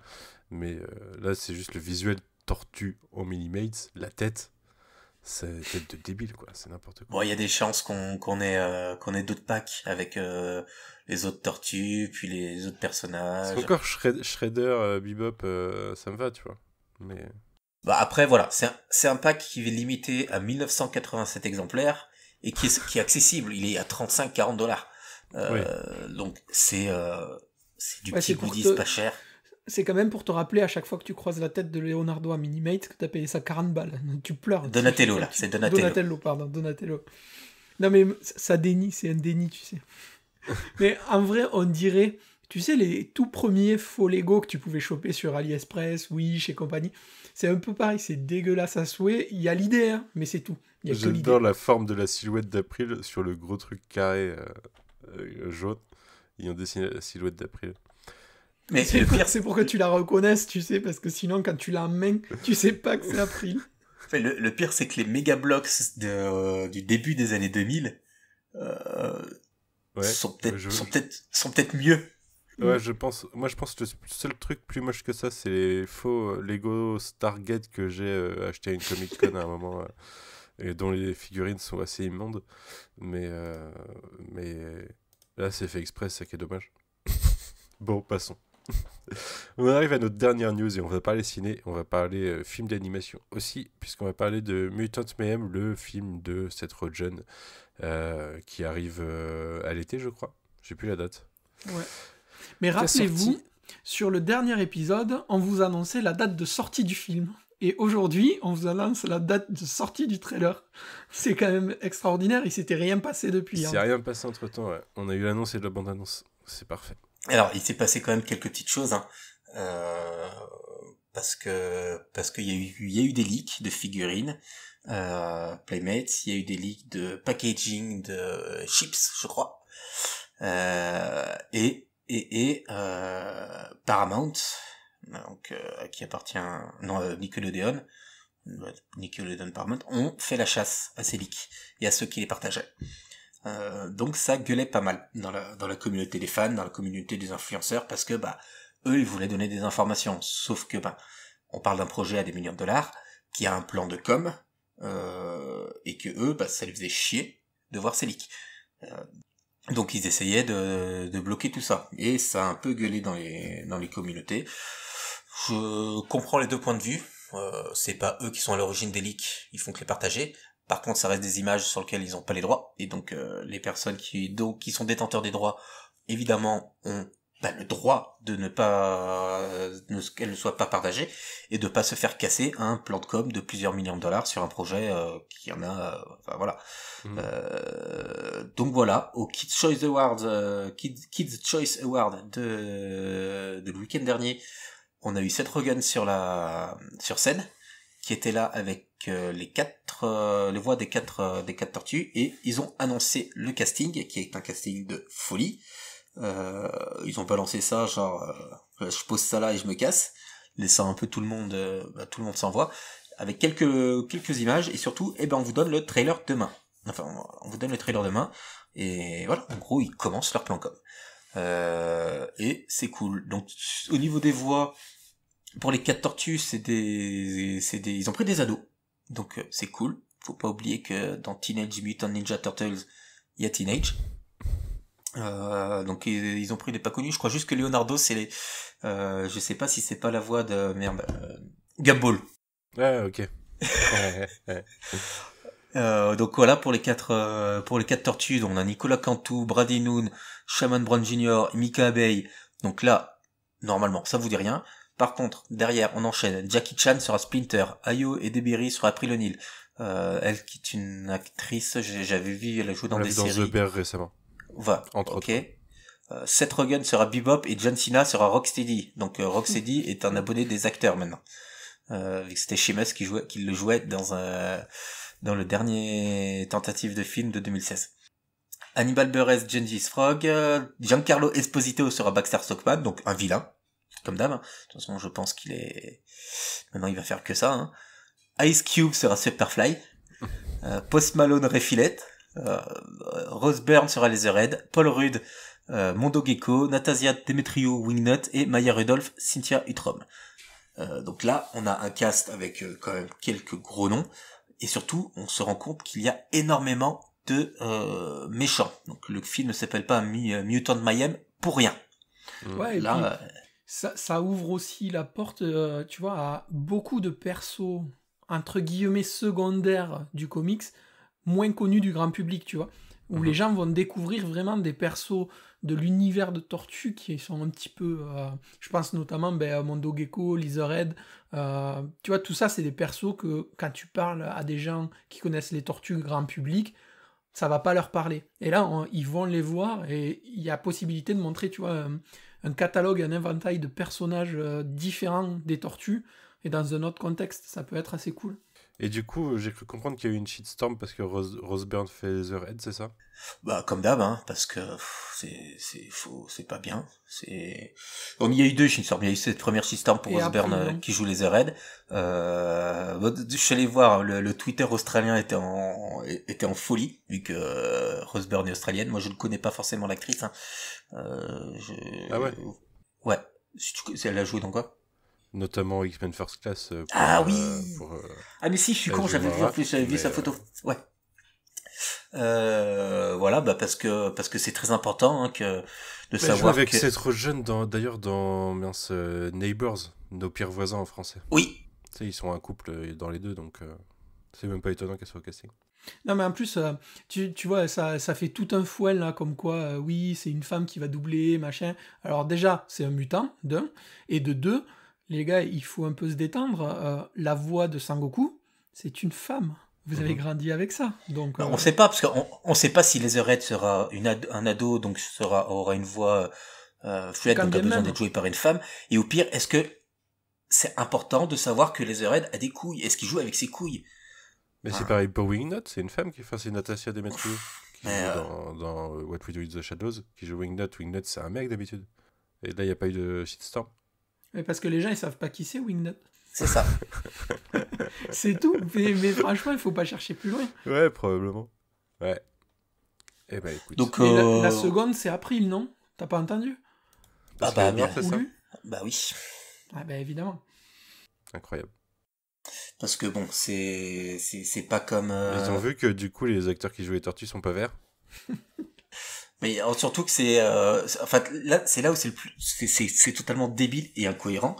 Speaker 4: mais là, c'est juste le visuel tortue en Minimates, la tête. C'est tête de débile, quoi, c'est n'importe quoi.
Speaker 6: Bon, il y a des chances qu'on ait d'autres packs avec les autres tortues, puis les autres personnages.
Speaker 4: C'est encore Shredder, Bebop, ça me va, tu vois. Mais...
Speaker 6: après, voilà, c'est un pack qui est limité à 1987 exemplaires et qui est accessible. Il est à 35-40 $.
Speaker 4: Oui.
Speaker 6: Donc, c'est du petit goodies pas cher.
Speaker 5: C'est quand même pour te rappeler à chaque fois que tu croises la tête de Leonardo à Minimate que t'as payé ça 40 balles. Tu pleures.
Speaker 6: Donatello, là. C'est Donatello.
Speaker 5: Donatello. Non, mais ça dénie, c'est un déni, tu sais. Mais en vrai, on dirait, tu sais, les tout premiers faux Lego que tu pouvais choper sur AliExpress, Wish et compagnie, c'est un peu pareil, c'est dégueulasse à souhait. Il y a l'idée, hein, mais c'est tout.
Speaker 4: J'adore la forme de la silhouette d'April sur le gros truc carré jaune. Ils ont dessiné la silhouette d'April.
Speaker 5: Mais le pire, c'est pour que tu la reconnaisses, tu sais, parce que sinon, quand tu l'as en main, tu sais pas que c'est April.
Speaker 6: Le pire, c'est que les méga blocks du début des années 2000 sont peut-être mieux.
Speaker 4: Ouais, je pense que le seul truc plus moche que ça, c'est les faux Lego Stargate que j'ai acheté à une Comic Con à un moment, et dont les figurines sont assez immondes. Mais là, c'est fait exprès, c'est ça qui est dommage. Bon, passons. On arrive à notre dernière news et on va parler ciné, on va parler film d'animation aussi, puisqu'on va parler de Mutant Mayhem, le film de Seth Rogen qui arrive à l'été, je crois. J'ai plus la date.
Speaker 5: Ouais. Mais rappelez-vous, sur le dernier épisode, on vous annonçait la date de sortie du film. Et aujourd'hui, on vous annonce la date de sortie du trailer. C'est quand même extraordinaire, il s'était rien passé depuis.
Speaker 4: Il s'est rien passé entre-temps, ouais. On a eu l'annonce et la bande-annonce. C'est parfait.
Speaker 6: Alors, il s'est passé quand même quelques petites choses, hein. Parce qu'il y a eu des leaks de figurines, Playmates, il y a eu des leaks de packaging de chips, je crois. Et Paramount, donc qui appartient Nickelodeon Paramount, ont fait la chasse à ces leaks et à ceux qui les partageaient. Donc ça gueulait pas mal dans la communauté des fans, dans la communauté des influenceurs, parce que eux ils voulaient donner des informations, sauf que on parle d'un projet à des millions de dollars qui a un plan de com, et que eux ça les faisait chier de voir ces leaks. Donc ils essayaient de bloquer tout ça, et ça a un peu gueulé dans les communautés. Je comprends les deux points de vue. C'est pas eux qui sont à l'origine des leaks, ils font que les partager. Par contre, ça reste des images sur lesquelles ils n'ont pas les droits, et donc les personnes qui sont détenteurs des droits, évidemment, ont le droit de qu'elles ne soient pas partagées, et de pas se faire casser un plan de com de plusieurs millions de dollars sur un projet qui en a, voilà. Donc voilà, au Kids Choice Award de le week-end dernier, on a eu Seth Rogen sur scène, qui était là avec les voix des quatre tortues, et ils ont annoncé le casting, qui est un casting de folie. Ils ont balancé ça, genre, je pose ça là et je me casse, laissant un peu tout le monde s'envoie, avec quelques images, et surtout, on vous donne le trailer demain. Enfin, on vous donne le trailer demain, et voilà, en gros, ils commencent leur plan com. Et c'est cool. Donc, au niveau des voix, pour les 4 tortues, ils ont pris des ados. Donc, c'est cool. Faut pas oublier que dans Teenage Mutant Ninja Turtles, il y a Teenage. Donc, ils ont pris des pas connus. Je crois juste que Leonardo, c'est je sais pas si c'est pas la voix de, Gumball.
Speaker 4: Ah, ok.
Speaker 6: Donc voilà, pour les quatre tortues, on a Nicolas Cantu, Brady Noon, Shaman Brown Jr., Mika Abbey. Donc là, normalement, ça vous dit rien. Par contre, derrière, on enchaîne. Jackie Chan sera Splinter, Ayo et Debiri sera April O'Neil. Elle qui est une actrice, j'avais vu, elle a joué dans des séries.
Speaker 4: Dans The Bear récemment.
Speaker 6: Voilà,
Speaker 4: entre autres.
Speaker 6: Seth Rogen sera Bebop et John Cena sera Rocksteady. Donc Rocksteady est un abonné des acteurs maintenant. C'était Sheamus qui le jouait dans le dernier tentative de film de 2016. Hannibal Buress, Gengis Frog, Giancarlo Esposito sera Baxter Stockman, donc un vilain, comme d'hab. De toute façon, je pense maintenant il va faire que ça. Hein. Ice Cube sera Superfly, Post Malone Refillette, Rose Byrne sera Leatherhead, Paul Rudd, Mondo Gecko, Natasha Demetrio Wingnut et Maya Rudolph, Cynthia Utrom. Donc là, on a un cast avec quand même quelques gros noms. Et surtout, on se rend compte qu'il y a énormément de méchants. Donc le film ne s'appelle pas Mutant Mayhem pour rien.
Speaker 5: Ouais, et là, ça ouvre aussi la porte, tu vois, à beaucoup de persos, entre guillemets, secondaires du comics, moins connus du grand public, tu vois. Où les gens vont découvrir vraiment des persos de l'univers de Tortue qui sont un petit peu... je pense notamment à Mondo Gecko, Leatherhead. Tu vois, tout ça, c'est des persos que quand tu parles à des gens qui connaissent les Tortues grand public, ça va pas leur parler. Et là, ils vont les voir et il y a possibilité de montrer, tu vois, un catalogue, un inventaire de personnages différents des Tortues et dans un autre contexte. Ça peut être assez cool.
Speaker 4: Et du coup, j'ai cru comprendre qu'il y a eu une shitstorm parce que Rose Byrne fait Leatherhead, c'est ça ?
Speaker 6: Bah comme d'hab, hein, parce que c'est faux, c'est pas bien. Bon, il y a eu 2 shitstorms. Il y a eu cette première shitstorm pour Rose Byrne qui joue Leatherhead. Je suis allé voir, le Twitter australien était en folie vu que Rose Byrne est australienne. Moi, je ne connais pas forcément l'actrice. Hein.
Speaker 4: Ah ouais.
Speaker 6: Ouais. Elle a joué dans quoi ?
Speaker 4: Notamment X-Men First Class.
Speaker 6: Ah mais si, je suis con, j'avais vu sa photo. Ouais. Voilà, parce que c'est très important hein, de savoir
Speaker 4: avec cette jeune d'ailleurs dans Neighbours, Nos pires voisins en français.
Speaker 6: Oui.
Speaker 4: Tu sais, ils sont un couple dans les deux, donc c'est même pas étonnant qu'elle soit au casting.
Speaker 5: Non mais en plus, tu vois, ça fait tout un fouet là, comme quoi, oui, c'est une femme qui va doubler, machin. Alors déjà, c'est un mutant, d'un, et de deux, les gars, il faut un peu se détendre. La voix de Sangoku, c'est une femme. Vous avez grandi avec ça. Donc,
Speaker 6: on sait pas, parce qu'on sait pas si Leatherhead sera un ado, donc aura une voix fluide, donc a besoin d'être joué par une femme. Et au pire, est-ce que c'est important de savoir que Leatherhead a des couilles ? Est-ce qu'il joue avec ses couilles ?
Speaker 4: Mais c'est pareil pour Wingnut, c'est une femme c'est Natasha Demetrio qui joue dans What We Do in the Shadows, qui joue Wingnut. Wingnut, c'est un mec d'habitude. Et là, il n'y a pas eu de shitstorm.
Speaker 5: Mais parce que les gens, ils savent pas qui c'est Wingnut.
Speaker 6: C'est ça.
Speaker 5: C'est tout. Mais franchement, il faut pas chercher plus loin.
Speaker 4: Ouais, probablement. Ouais. Eh ben, écoute.
Speaker 5: Donc, la seconde, c'est April, non ? T'as pas entendu ?
Speaker 6: Bien.
Speaker 4: C'est ça ?
Speaker 6: Bah oui.
Speaker 5: Ah bah évidemment.
Speaker 4: Incroyable.
Speaker 6: Parce que bon, c'est pas comme...
Speaker 4: Ils ont vu que du coup, les acteurs qui jouent les tortues sont pas verts.
Speaker 6: Mais surtout que c'est... enfin, là, c'est là où c'est le plus... C'est totalement débile et incohérent.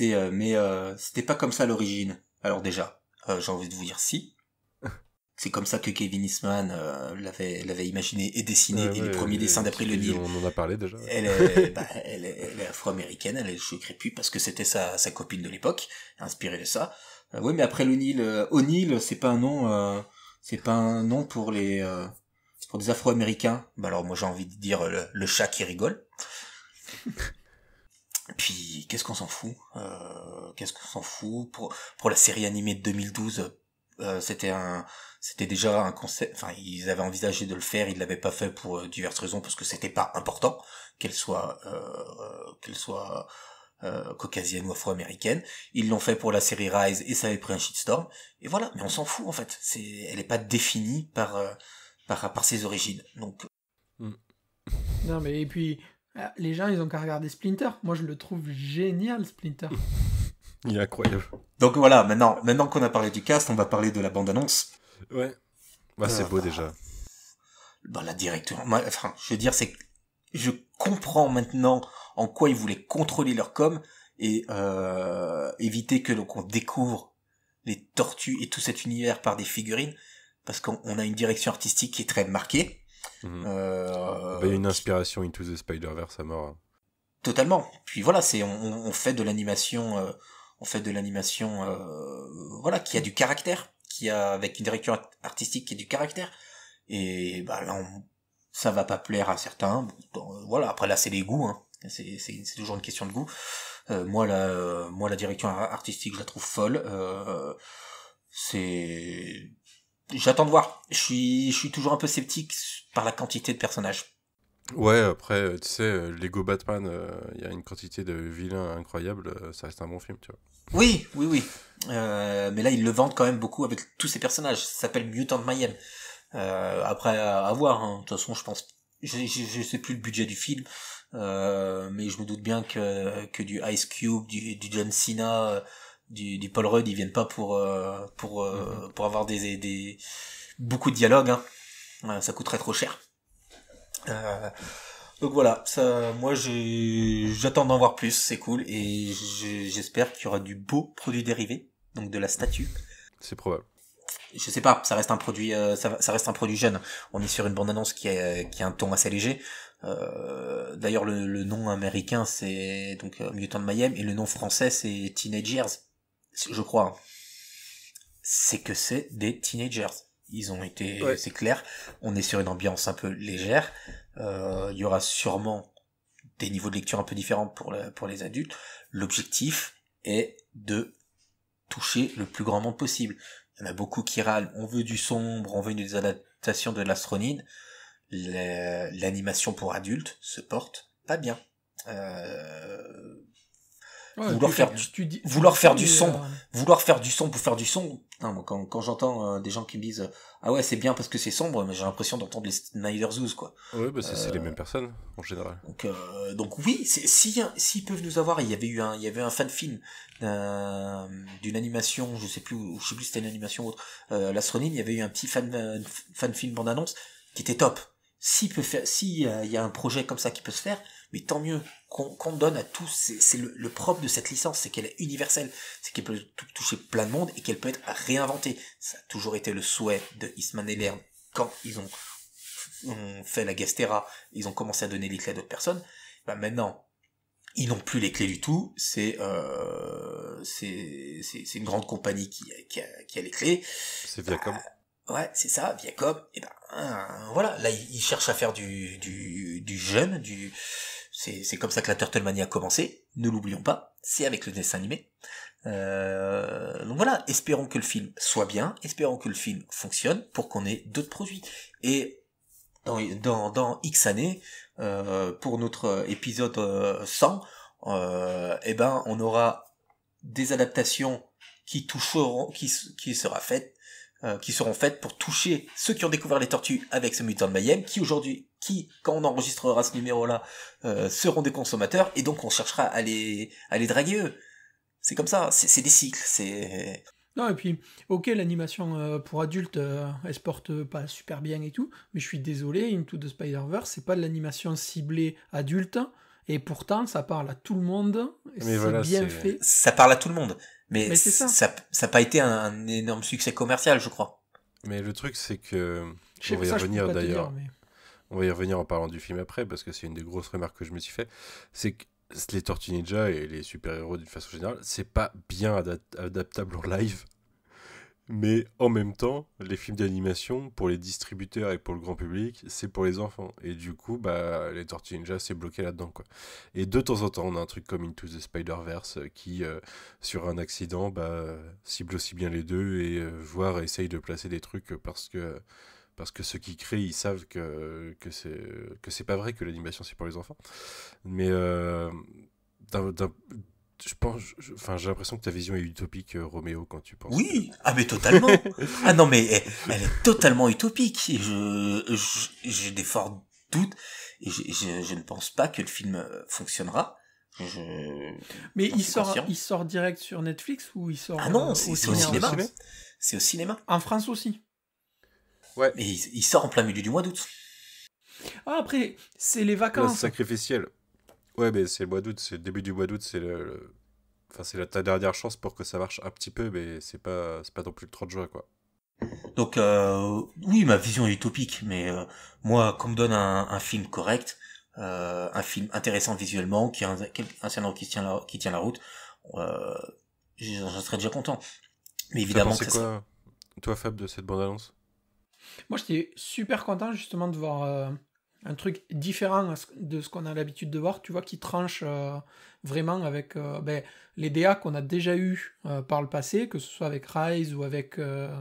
Speaker 6: Mais c'était pas comme ça à l'origine. Alors déjà, j'ai envie de vous dire si. C'est comme ça que Kevin Eastman l'avait imaginé et dessiné, et les premiers dessins d'April O'Neil.
Speaker 4: On en a parlé déjà.
Speaker 6: Elle est afro-américaine, elle est cheveux crépus parce que c'était sa copine de l'époque, inspirée de ça. Oui, mais après O'Neil, c'est pas un nom pour des afro-américains. Bah alors moi j'ai envie de dire le chat qui rigole. Puis qu'est-ce qu'on s'en fout pour la série animée de 2012. C'était déjà un concept, enfin ils avaient envisagé de le faire, ils l'avaient pas fait pour diverses raisons, parce que c'était pas important qu'elle soit caucasienne ou afro-américaine. Ils l'ont fait pour la série Rise et ça avait pris un shitstorm, et voilà. Mais on s'en fout en fait, elle est pas définie par ses origines, donc
Speaker 5: non mais et puis les gens ils ont qu'à regarder Splinter. Moi je le trouve génial, Splinter.
Speaker 4: Il est incroyable.
Speaker 6: donc voilà. Maintenant qu'on a parlé du cast, on va parler de la bande-annonce.
Speaker 4: Ouais. Bah, c'est beau déjà.
Speaker 6: Bah là directement, enfin, je veux dire, c'est que je comprends maintenant en quoi ils voulaient contrôler leur com et éviter que qu'on découvre les tortues et tout cet univers par des figurines, parce qu'on a une direction artistique qui est très marquée.
Speaker 4: Il y a une inspiration Into the Spider-Verse à mort.
Speaker 6: Totalement. Puis voilà, on fait de l'animation, voilà, qui a du caractère, avec une direction artistique qui a du caractère. Et bah là, ça va pas plaire à certains. Voilà, après là, c'est les goûts, hein. C'est toujours une question de goût. Moi la direction artistique, je la trouve folle. J'attends de voir. Je suis toujours un peu sceptique par la quantité de personnages.
Speaker 4: Ouais, après, tu sais, Lego Batman, il y a une quantité de vilains incroyables, ça reste un bon film, tu vois.
Speaker 6: Oui. Mais là, ils le vendent quand même beaucoup avec tous ces personnages. Ça s'appelle Mutant Mayhem. Après, à voir, hein. De toute façon, je pense... Je sais plus le budget du film, mais je me doute bien que du Ice Cube, du John Cena, du Paul Rudd, ils viennent pas pour avoir beaucoup de dialogues, hein. Ça coûterait trop cher. Donc voilà, ça, moi j'attends d'en voir plus, c'est cool, et j'espère qu'il y aura du beau produit dérivé, donc de la statue.
Speaker 4: C'est probable.
Speaker 6: Je sais pas, ça reste un produit, ça reste un produit jeune. On est sur une bande-annonce qui a un ton assez léger. D'ailleurs, le nom américain c'est donc Mutant Mayhem, et le nom français c'est Teenagers, je crois. Hein. C'est que c'est des teenagers. Ils ont été, ouais. C'est clair. On est sur une ambiance un peu légère. Il y aura sûrement des niveaux de lecture un peu différents pour les adultes. L'objectif est de toucher le plus grand monde possible. Il y en a beaucoup qui râlent. On veut du sombre, on veut une adaptation de l'Astronide. L'animation pour adultes se porte pas bien. Ouais, vouloir faire du sombre pour faire du sombre. Non, moi, quand j'entends des gens qui me disent ah ouais c'est bien parce que c'est sombre, mais j'ai l'impression d'entendre les Snyder Zoos, quoi.
Speaker 4: Ouais, bah c'est les mêmes personnes en général.
Speaker 6: Donc oui, s'ils peuvent nous avoir, il y avait un fan film d'une animation, je sais plus si c'était une animation ou autre, l'Astronine, il y avait eu un petit fan film bande annonce qui était top. S'il y a un projet comme ça qui peut se faire, mais tant mieux qu'on donne à tous. C'est le propre de cette licence, c'est qu'elle est universelle, c'est qu'elle peut toucher plein de monde et qu'elle peut être réinventée. Ça a toujours été le souhait de Eastman et Laird quand ils ont fait la Gastera, ils ont commencé à donner les clés à d'autres personnes. Bah maintenant, ils n'ont plus les clés du tout. C'est une grande compagnie qui a les clés.
Speaker 4: C'est Viacom.
Speaker 6: Ouais, c'est ça, Viacom. Et voilà, là ils cherchent à faire du jeune, c'est comme ça que la Turtlemania a commencé. Ne l'oublions pas, c'est avec le dessin animé. Donc voilà, espérons que le film soit bien, espérons que le film fonctionne pour qu'on ait d'autres produits. Et dans X années, pour notre épisode 100, on aura des adaptations qui seront faites pour toucher ceux qui ont découvert les tortues avec ce Mutant Mayhem, qui, quand on enregistrera ce numéro-là, seront des consommateurs, et donc on cherchera à les draguer eux. C'est comme ça, c'est des cycles, c'est...
Speaker 5: Non, et puis, ok, l'animation pour adultes, elle se porte pas super bien et tout, mais je suis désolé, Into the Spider-Verse, c'est pas de l'animation ciblée adulte, et pourtant, ça parle à tout le monde, c'est voilà, bien fait.
Speaker 6: Ça parle à tout le monde. Mais ça n'a pas été un énorme succès commercial, je crois.
Speaker 4: Mais le truc, c'est que... On va y revenir d'ailleurs. On va y revenir en parlant du film après, parce que c'est une des grosses remarques que je me suis fait. C'est que les Tortues Ninja et les super-héros d'une façon générale, c'est pas bien adaptable en live. Mais en même temps, les films d'animation, pour les distributeurs et pour le grand public, c'est pour les enfants. Et du coup, bah, les Tortues Ninja, c'est bloqué là-dedans, quoi. Et de temps en temps, on a un truc comme Into the Spider-Verse qui, sur un accident, bah, cible aussi bien les deux et voire essaye de placer des trucs parce que ceux qui créent, ils savent que c'est pas vrai que l'animation, c'est pour les enfants. Mais je pense, enfin, j'ai l'impression que ta vision est utopique, Roméo, quand tu penses.
Speaker 6: Oui, mais totalement. Ah non, mais elle est totalement utopique. Et j'ai des forts doutes et je ne pense pas que le film fonctionnera.
Speaker 5: Mais il sort direct sur Netflix ou il sort
Speaker 6: Ah non, c'est au cinéma. C'est au cinéma.
Speaker 5: En France aussi.
Speaker 4: Ouais.
Speaker 6: Mais il sort en plein milieu du mois d'août.
Speaker 5: Ah, après, c'est les vacances.
Speaker 4: Là, sacrificiel. Ouais, mais c'est le mois d'août, c'est le début du mois d'août, c'est enfin, c'est ta dernière chance pour que ça marche un petit peu, mais c'est pas non plus le 30 juin, quoi.
Speaker 6: Donc, oui, ma vision est utopique, mais moi, qu'on me donne un film correct, un film intéressant visuellement, qui a un scénario qui tient la route, j'en serais déjà content. Mais évidemment,
Speaker 4: c'est quoi, toi, Fab, de cette bande-annonce?
Speaker 5: Moi, j'étais super content, justement, de voir un truc différent de ce qu'on a l'habitude de voir, tu vois, qui tranche vraiment avec les DA qu'on a déjà eu par le passé, que ce soit avec Rise ou avec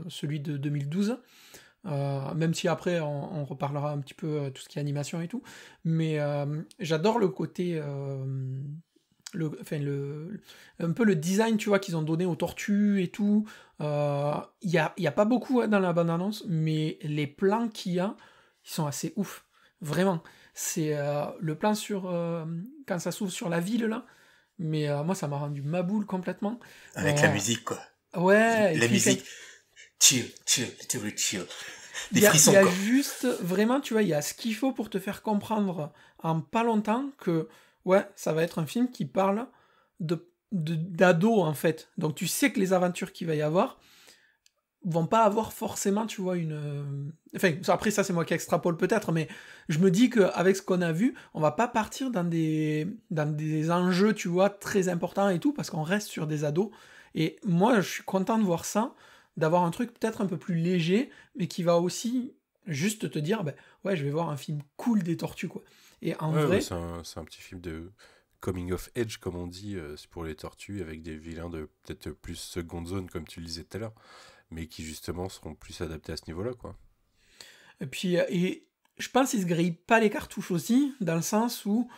Speaker 5: celui de 2012. Même si après on reparlera un petit peu tout ce qui est animation et tout, mais j'adore le côté un peu le design, tu vois, qu'ils ont donné aux tortues et tout. Y a pas beaucoup dans la bande-annonce, mais les plans qu'il y a, ils sont assez ouf. Vraiment. C'est le plan sur quand ça s'ouvre sur la ville, là. Mais moi, ça m'a rendu ma boule complètement.
Speaker 6: Avec la musique, quoi.
Speaker 5: Ouais.
Speaker 6: La musique. Chill. Des frissons,
Speaker 5: quoi. Il y a
Speaker 6: quoi.
Speaker 5: juste, vraiment, tu vois, il y a ce qu'il faut pour te faire comprendre en pas longtemps que, ouais, ça va être un film qui parle d'ado, en fait. Donc, tu sais que les aventures qu'il va y avoir vont pas avoir forcément, tu vois, Enfin, après, ça, c'est moi qui extrapole peut-être, mais je me dis qu'avec ce qu'on a vu, on va pas partir dans des enjeux, tu vois, très importants et tout, parce qu'on reste sur des ados. Et moi, je suis content de voir ça, d'avoir un truc peut-être un peu plus léger, mais qui va aussi juste te dire, ouais, je vais voir un film cool des tortues, quoi. Et en vrai...
Speaker 4: c'est un petit film de coming of age, comme on dit, c'est pour les tortues, avec des vilains de peut-être plus seconde zone, comme tu le disais tout à l'heure, mais qui justement seront plus adaptés à ce niveau-là, quoi.
Speaker 5: Et puis, je pense qu'ils se grillent pas les cartouches aussi, dans le sens où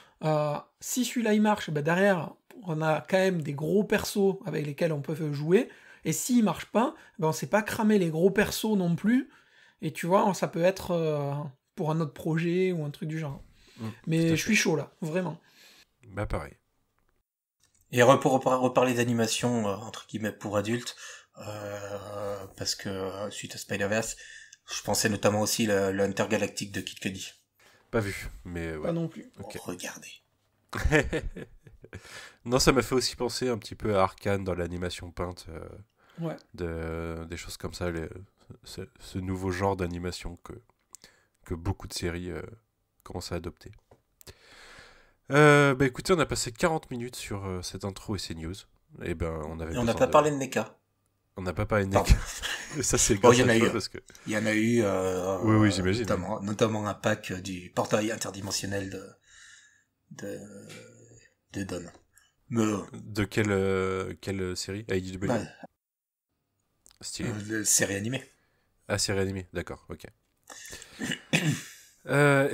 Speaker 5: si celui-là il marche, derrière on a quand même des gros persos avec lesquels on peut jouer, et s'il marche pas, on sait pas cramer les gros persos non plus, et tu vois, ça peut être pour un autre projet ou un truc du genre. Mais je suis chaud là, vraiment.
Speaker 4: Bah pareil.
Speaker 6: Et pour reparler d'animation, entre guillemets, pour adultes, parce que suite à Spider-Verse, je pensais notamment aussi le Intergalactique de Kid Cudi.
Speaker 4: Pas vu, mais ouais.
Speaker 5: Pas non plus.
Speaker 6: Okay. Regardez.
Speaker 4: Non, ça m'a fait aussi penser un petit peu à Arcane dans l'animation peinte.
Speaker 5: Ouais.
Speaker 4: Des choses comme ça, ce nouveau genre d'animation que beaucoup de séries commencent à adopter. Écoutez, on a passé 40 minutes sur cette intro et ces news. Et on
Speaker 6: n'a pas parlé de NECA.
Speaker 4: On n'a pas parlé de NECA. Ça, c'est grave.
Speaker 6: Il y en a eu.
Speaker 4: Parce que...
Speaker 6: Il y en a eu.
Speaker 4: Oui, j'imagine.
Speaker 6: Notamment un pack du portail interdimensionnel de Don.
Speaker 4: De quelle série? AEW?
Speaker 6: Stylé. Série animée.
Speaker 4: Ah, série animée, d'accord, ok.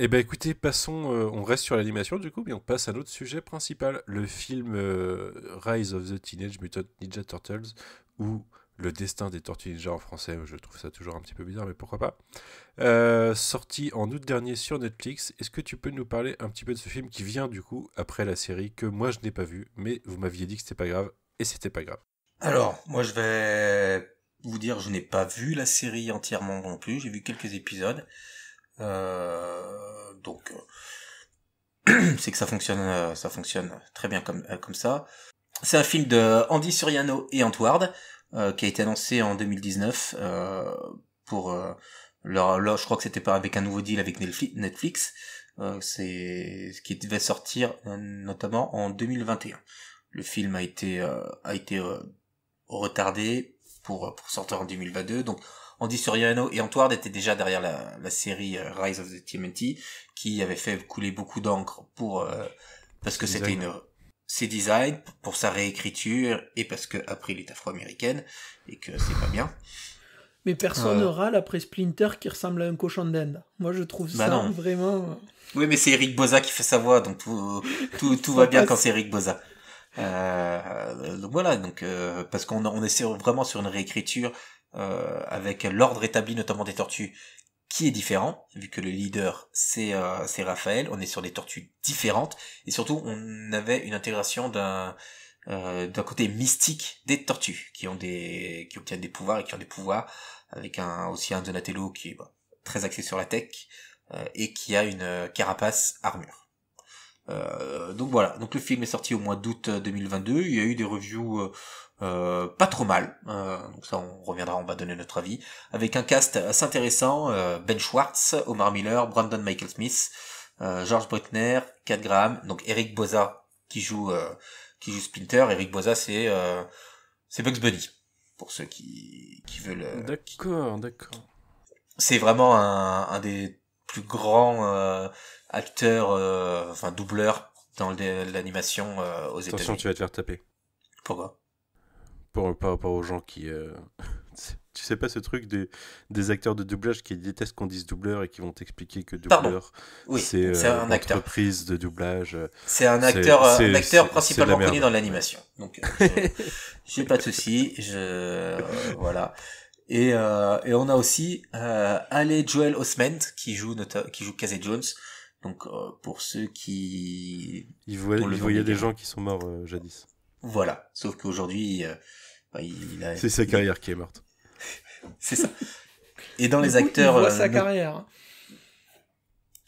Speaker 4: Écoutez, passons, on reste sur l'animation du coup, mais on passe à notre sujet principal, le film Rise of the Teenage Mutant Ninja Turtles, ou Le Destin des Tortues Ninja en français. Je trouve ça toujours un petit peu bizarre, mais pourquoi pas. Sorti en août dernier sur Netflix. Est-ce que tu peux nous parler un petit peu de ce film qui vient du coup après la série, que moi je n'ai pas vu, mais vous m'aviez dit que c'était pas grave, et c'était pas grave.
Speaker 6: Alors, moi je vais vous dire, je n'ai pas vu la série entièrement non plus, j'ai vu quelques épisodes. Donc c'est que ça fonctionne très bien comme ça. C'est un film de Andy Suriano et Antward qui a été annoncé en 2019 pour je crois que c'était pas avec un nouveau deal avec Netflix. C'est ce qui devait sortir notamment en 2021. Le film a été retardé pour sortir en 2022. Donc Andy Soriano et Antward étaient déjà derrière la série Rise of the TMNT, qui avait fait couler beaucoup d'encre parce que c'était ses designs, pour sa réécriture, et parce que après il est afro-américaine, et que c'est pas bien.
Speaker 5: Mais personne râle après Splinter qui ressemble à un cochon d'Inde. Moi je trouve ça vraiment...
Speaker 6: Oui, mais c'est Eric Bauza qui fait sa voix, donc tout va bien quand c'est Eric Bauza. Donc voilà, parce qu'on est vraiment sur une réécriture avec l'ordre établi notamment des tortues qui est différent, vu que le leader c'est Raphaël. On est sur des tortues différentes, et surtout on avait une intégration d'un côté mystique des tortues qui obtiennent des pouvoirs et qui ont des pouvoirs, avec aussi un Donatello qui est très axé sur la tech, et qui a une carapace armure. Donc voilà, donc le film est sorti au mois d'août 2022, il y a eu des reviews pas trop mal, donc ça on reviendra, on va donner notre avis, avec un cast assez intéressant, Ben Schwartz, Omar Miller, Brandon Michael Smith, George Brückner, Kat Graham, donc Eric Bauza qui joue Splinter. Eric Bauza c'est Bugs Bunny, pour ceux qui veulent...
Speaker 4: D'accord.
Speaker 6: C'est vraiment un des plus grands acteurs, doubleurs dans l'animation aux États-Unis.
Speaker 4: Attention, tu vas te faire taper.
Speaker 6: Pourquoi ?
Speaker 4: Par rapport aux gens qui... Tu sais pas ce truc des acteurs de doublage qui détestent qu'on dise doubleur et qui vont t'expliquer que doubleur, c'est un entreprise de doublage.
Speaker 6: C'est un acteur principalement connu dans l'animation. Donc, j'ai pas de soucis. Voilà. Et on a aussi Ale Joel Osment qui joue Casey Jones. Donc pour ceux qui...
Speaker 4: Il voyait des gens qui sont morts jadis.
Speaker 6: Voilà. Sauf qu'aujourd'hui,
Speaker 4: c'est sa carrière qui est morte.
Speaker 6: C'est ça. Et dans les acteurs...
Speaker 5: Il voit sa carrière.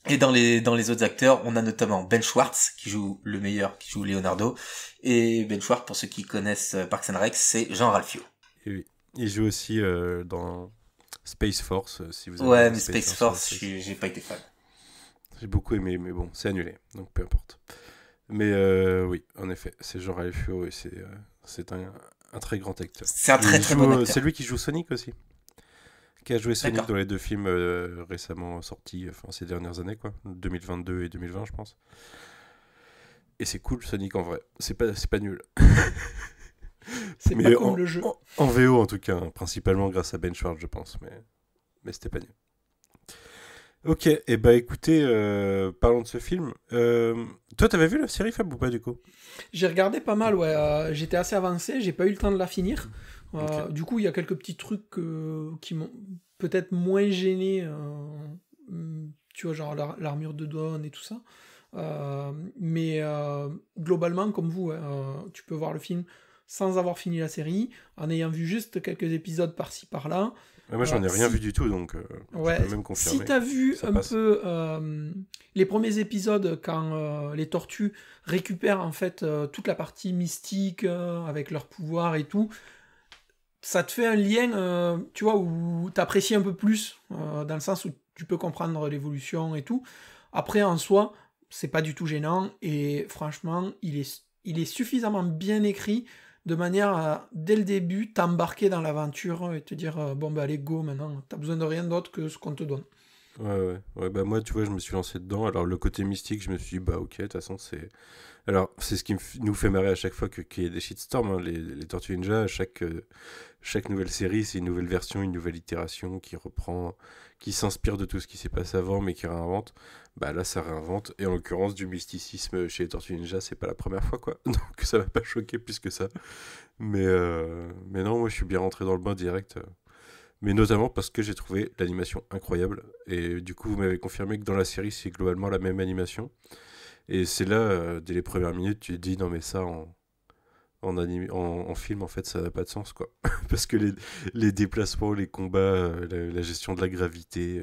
Speaker 6: Et dans les autres acteurs, on a notamment Ben Schwartz, qui joue Leonardo. Et Ben Schwartz, pour ceux qui connaissent Parks and Rec, c'est Jean Ralphio.
Speaker 4: Et oui. Il joue aussi dans Space Force, si vous avez...
Speaker 6: Ouais, mais Space Force, j'ai pas été fan.
Speaker 4: J'ai beaucoup aimé, mais bon, c'est annulé, donc peu importe. Mais oui, en effet, c'est Jean Ralphio et c'est un très grand acteur.
Speaker 6: C'est un très bon acteur.
Speaker 4: C'est lui qui joue Sonic aussi, qui a joué Sonic dans les deux films récemment sortis, ces dernières années, 2022 et 2020, je pense. Et c'est cool, Sonic, en vrai. C'est pas nul.
Speaker 5: C'est pas comme le jeu.
Speaker 4: En VO, en tout cas, principalement grâce à Ben Schwartz, je pense, mais c'était pas nul. Ok, et écoutez, parlons de ce film. Toi, t'avais vu la série, Fab, ou pas, du coup ?
Speaker 5: J'ai regardé pas mal, ouais. J'étais assez avancé, j'ai pas eu le temps de la finir. Okay. Du coup, il y a quelques petits trucs qui m'ont peut-être moins gêné. Tu vois, genre l'armure de Dawn et tout ça. Mais globalement, comme vous, tu peux voir le film sans avoir fini la série, en ayant vu juste quelques épisodes par-ci, par-là.
Speaker 4: Moi, j'en ai rien vu du tout, donc je peux même confirmer.
Speaker 5: Si t'as vu peu les premiers épisodes, quand les tortues récupèrent en fait toute la partie mystique avec leurs pouvoirs et tout, ça te fait un lien, tu vois, où t'apprécies un peu plus, dans le sens où tu peux comprendre l'évolution et tout. Après, en soi, c'est pas du tout gênant, et franchement, il est suffisamment bien écrit de manière à, dès le début, t'embarquer dans l'aventure et te dire allez, go, maintenant, t'as besoin de rien d'autre que ce qu'on te donne.
Speaker 4: Ouais, moi, tu vois, je me suis lancé dedans. Alors, le côté mystique, je me suis dit, ok, de toute façon, c'est... Alors, c'est ce qui nous fait marrer à chaque fois qu'il y a des shitstorms, hein. Les Tortues Ninja, chaque nouvelle série, c'est une nouvelle version, une nouvelle itération qui s'inspire de tout ce qui s'est passé avant, mais qui réinvente. Là, ça réinvente. Et en l'occurrence, du mysticisme chez les Tortues Ninja, c'est pas la première fois, quoi. Donc, ça m'a pas choqué plus que ça. Mais non, moi, je suis bien rentré dans le bain direct. Mais notamment parce que j'ai trouvé l'animation incroyable. Et du coup, vous m'avez confirmé que dans la série, c'est globalement la même animation. Et c'est là, dès les premières minutes, tu te dis, non mais ça, en film, en fait, ça n'a pas de sens, quoi. Parce que les déplacements, les combats, la gestion de la gravité,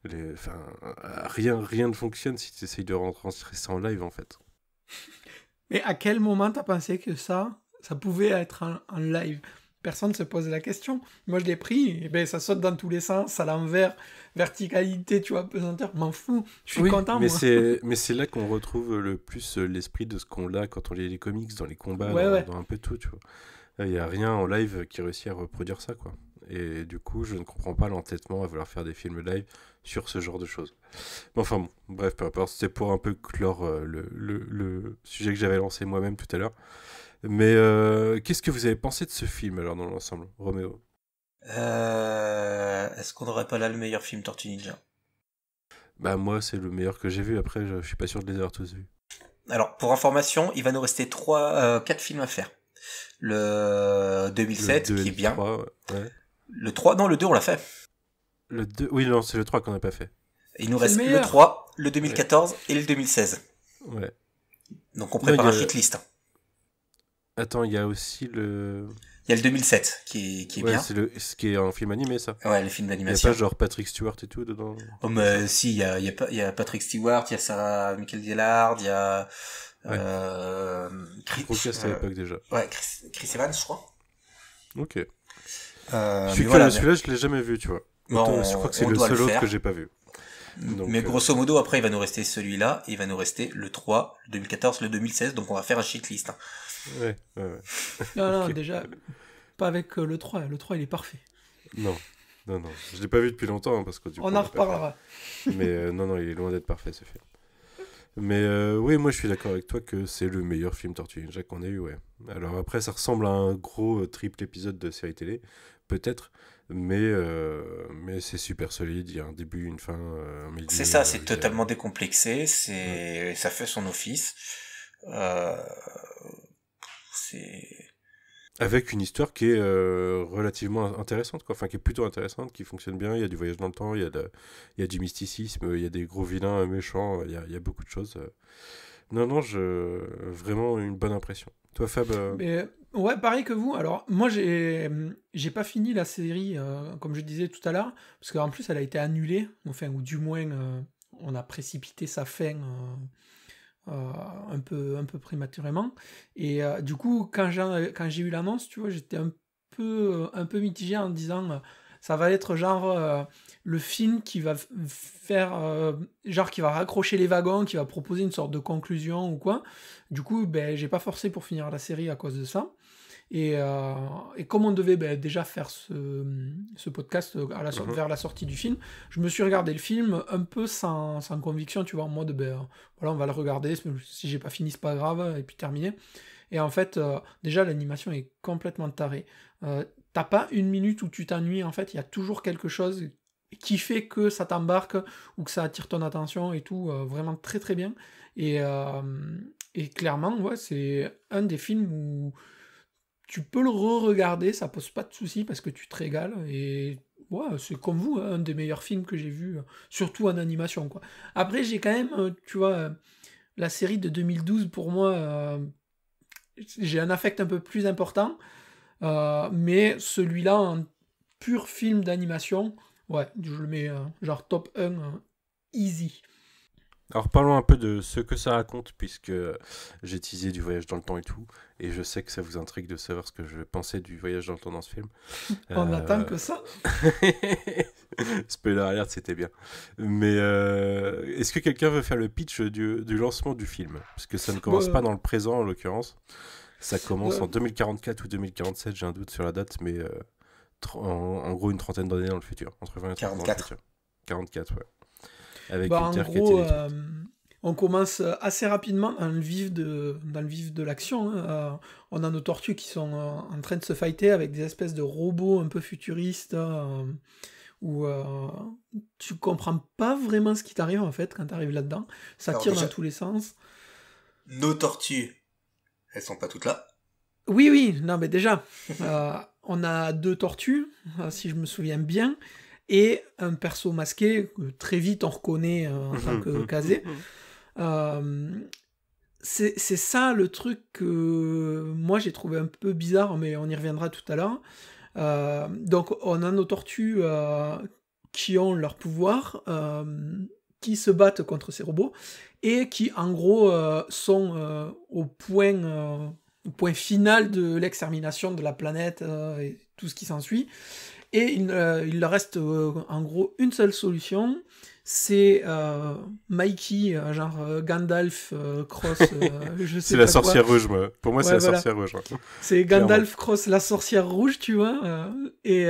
Speaker 4: rien ne fonctionne si tu essayes de retranscrire ça en live, en fait.
Speaker 5: Mais à quel moment t'as pensé que ça pouvait être en live ? Personne ne se pose la question. Moi, je l'ai pris, et ça saute dans tous les sens, à l'envers, verticalité, tu vois, pesanteur, m'en fous. Je suis content,
Speaker 4: mais
Speaker 5: moi.
Speaker 4: Mais c'est là qu'on retrouve le plus l'esprit de ce qu'on a quand on lit les comics, dans les combats, dans un peu tout, tu vois. Il n'y a rien en live qui réussit à reproduire ça, quoi. Et du coup, je ne comprends pas l'entêtement à vouloir faire des films live sur ce genre de choses. Mais enfin bon, bref, peu importe. C'était pour un peu clore le sujet que j'avais lancé moi-même tout à l'heure. Mais qu'est-ce que vous avez pensé de ce film, alors, dans l'ensemble, Roméo?
Speaker 6: Est-ce qu'on n'aurait pas là le meilleur film Tortue Ninja?
Speaker 4: Bah moi, c'est le meilleur que j'ai vu. Après, je suis pas sûr de les avoir tous vus.
Speaker 6: Alors, pour information, il va nous rester 4 films à faire. Le 2007,
Speaker 4: le 2
Speaker 6: qui est bien.
Speaker 4: 3, ouais.
Speaker 6: Le 3, non, le 2, on l'a fait.
Speaker 4: Le 2, oui, non, c'est le 3 qu'on n'a pas fait.
Speaker 6: Il nous reste le 3, le 2014 et le 2016.
Speaker 4: Ouais.
Speaker 6: Donc on prépare un shitlist.
Speaker 4: Attends, il y a aussi le...
Speaker 6: Il y a le 2007 qui est bien.
Speaker 4: C'est ce qui est un film animé, ça.
Speaker 6: Ouais, le film d'animation.
Speaker 4: Il n'y a pas genre Patrick Stewart et tout dedans?
Speaker 6: Oh, mais si, il y a Patrick Stewart, il y a Sarah Michael Gellar, il y a...
Speaker 4: Chris à l'époque déjà.
Speaker 6: Ouais, Chris Evans, je crois.
Speaker 4: Ok.
Speaker 6: Celui-là,
Speaker 4: je l'ai jamais vu, tu vois.
Speaker 6: Bon,
Speaker 4: je crois que c'est le seul autre que j'ai pas vu.
Speaker 6: Donc, mais grosso modo, après, il va nous rester celui-là, et il va nous rester le 3, le 2014, le 2016, donc on va faire un shitlist.
Speaker 4: Ouais.
Speaker 5: Non, déjà, pas avec le 3. Le 3, il est parfait.
Speaker 4: Non. Je l'ai pas vu depuis longtemps, parce que du coup,
Speaker 5: on en reparlera.
Speaker 4: Mais non, il est loin d'être parfait, ce film. Mais oui, moi je suis d'accord avec toi que c'est le meilleur film Tortue Ninja qu'on ait eu, ouais. Alors après, ça ressemble à un gros triple épisode de série télé, peut-être, mais c'est super solide, il y a un début, une fin, un milieu.
Speaker 6: C'est ça, c'est totalement décomplexé, ça fait son office.
Speaker 4: Avec une histoire qui est relativement intéressante, quoi. Enfin, qui est plutôt intéressante, qui fonctionne bien. Il y a du voyage dans le temps, il y a du mysticisme, il y a des gros vilains méchants, il y a beaucoup de choses. Non, vraiment une bonne impression. Toi, Fab
Speaker 5: Mais, ouais, pareil que vous. Alors, moi, j'ai pas fini la série, comme je disais tout à l'heure, parce qu'en plus, elle a été annulée, enfin, ou du moins, on a précipité sa fin... un peu prématurément, et du coup quand j'ai eu l'annonce, tu vois, j'étais un peu mitigé en disant ça va être genre le film qui va faire genre qui va raccrocher les wagons, qui va proposer une sorte de conclusion ou quoi. Du coup j'ai pas forcé pour finir la série à cause de ça. Et comme on devait déjà faire ce podcast vers la sortie du film, je me suis regardé le film un peu sans conviction, tu vois, en mode, voilà, on va le regarder, si j'ai pas fini, c'est pas grave, et puis terminé. Et en fait, déjà, l'animation est complètement tarée. T'as pas une minute où tu t'ennuies, en fait, il y a toujours quelque chose qui fait que ça t'embarque, ou que ça attire ton attention et tout, vraiment très très bien. Et clairement, ouais, c'est un des films où tu peux le re-regarder, ça pose pas de soucis parce que tu te régales, et ouais, c'est comme vous, hein, un des meilleurs films que j'ai vu, surtout en animation, quoi. Après, j'ai quand même, tu vois, la série de 2012, pour moi, j'ai un affect un peu plus important, mais celui-là, en pur film d'animation, ouais, je le mets genre top 1, easy.
Speaker 4: Alors parlons un peu de ce que ça raconte, puisque j'ai teasé du voyage dans le temps et tout, et je sais que ça vous intrigue de savoir ce que je pensais du voyage dans le temps dans ce film.
Speaker 5: On attend que ça.
Speaker 4: Spoiler alert, c'était bien. Mais est-ce que quelqu'un veut faire le pitch du lancement du film? Parce que ça ne commence pas dans le présent en l'occurrence, ça commence en 2044 ou 2047, j'ai un doute sur la date, mais en gros une trentaine d'années dans le futur, entre 20 et 30 ans dans le futur. 44, ouais. Avec une terre qui a été détruite.
Speaker 5: On commence assez rapidement dans le vif de l'action. Hein. On a nos tortues qui sont en train de se fighter avec des espèces de robots un peu futuristes où tu comprends pas vraiment ce qui t'arrive en fait quand t'arrives là-dedans. Ça tire dans tous les sens.
Speaker 6: Nos tortues, elles sont pas toutes là.
Speaker 5: Oui, non mais déjà, on a 2 tortues, si je me souviens bien, et un perso masqué que très vite on reconnaît en tant que Kazé. C'est ça le truc que moi j'ai trouvé un peu bizarre, mais on y reviendra tout à l'heure. Donc on a nos tortues qui ont leur pouvoir, qui se battent contre ces robots, et qui en gros sont au point final de l'extermination de la planète et tout ce qui s'ensuit. Et il leur reste en gros une seule solution, c'est Mikey, genre Gandalf cross, je sais
Speaker 4: C'est
Speaker 5: pas
Speaker 4: la sorcière rouge, moi. Pour moi, c'est la sorcière rouge. Hein.
Speaker 5: C'est Gandalf cross la sorcière rouge, tu vois. Et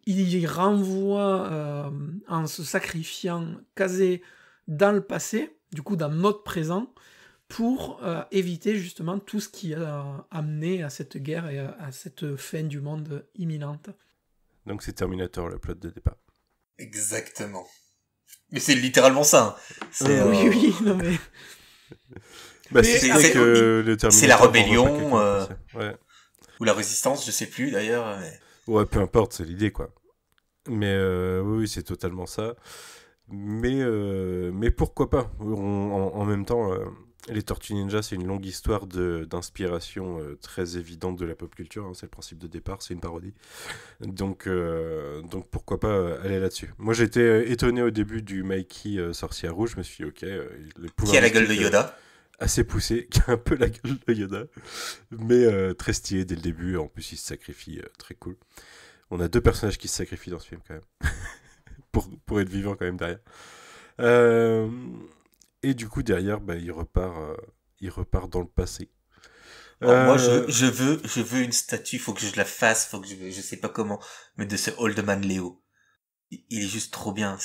Speaker 5: il renvoie, en se sacrifiant, Kazé dans le passé, du coup dans notre présent, pour éviter justement tout ce qui a amené à cette guerre et à cette fin du monde imminente.
Speaker 4: Donc c'est Terminator, le plot de départ.
Speaker 6: Exactement. Mais c'est littéralement ça. Hein. C'est,
Speaker 5: Oui, non mais...
Speaker 4: Bah, c'est que le Terminator...
Speaker 6: C'est la rébellion,
Speaker 4: ouais.
Speaker 6: Ou la résistance, je sais plus d'ailleurs. Mais...
Speaker 4: Ouais, peu importe, c'est l'idée, quoi. Mais oui, c'est totalement ça. Mais pourquoi pas en même temps, les Tortues Ninja, c'est une longue histoire d'inspiration très évidente de la pop culture. Hein, c'est le principe de départ, c'est une parodie. Donc pourquoi pas aller là-dessus. Moi, j'étais étonné au début du Mikey sorcière rouge. Je me suis dit, ok...
Speaker 6: qui a la gueule de Yoda
Speaker 4: assez poussé, qui a un peu la gueule de Yoda. Mais très stylé dès le début. En plus, il se sacrifie, très cool. On a 2 personnages qui se sacrifient dans ce film, quand même. pour être vivant quand même derrière. Et du coup derrière, bah, il repart dans le passé.
Speaker 6: Moi je veux une statue, faut que je la fasse, faut que je sais pas comment, mais de ce Old Man Léo. Il est juste trop bien.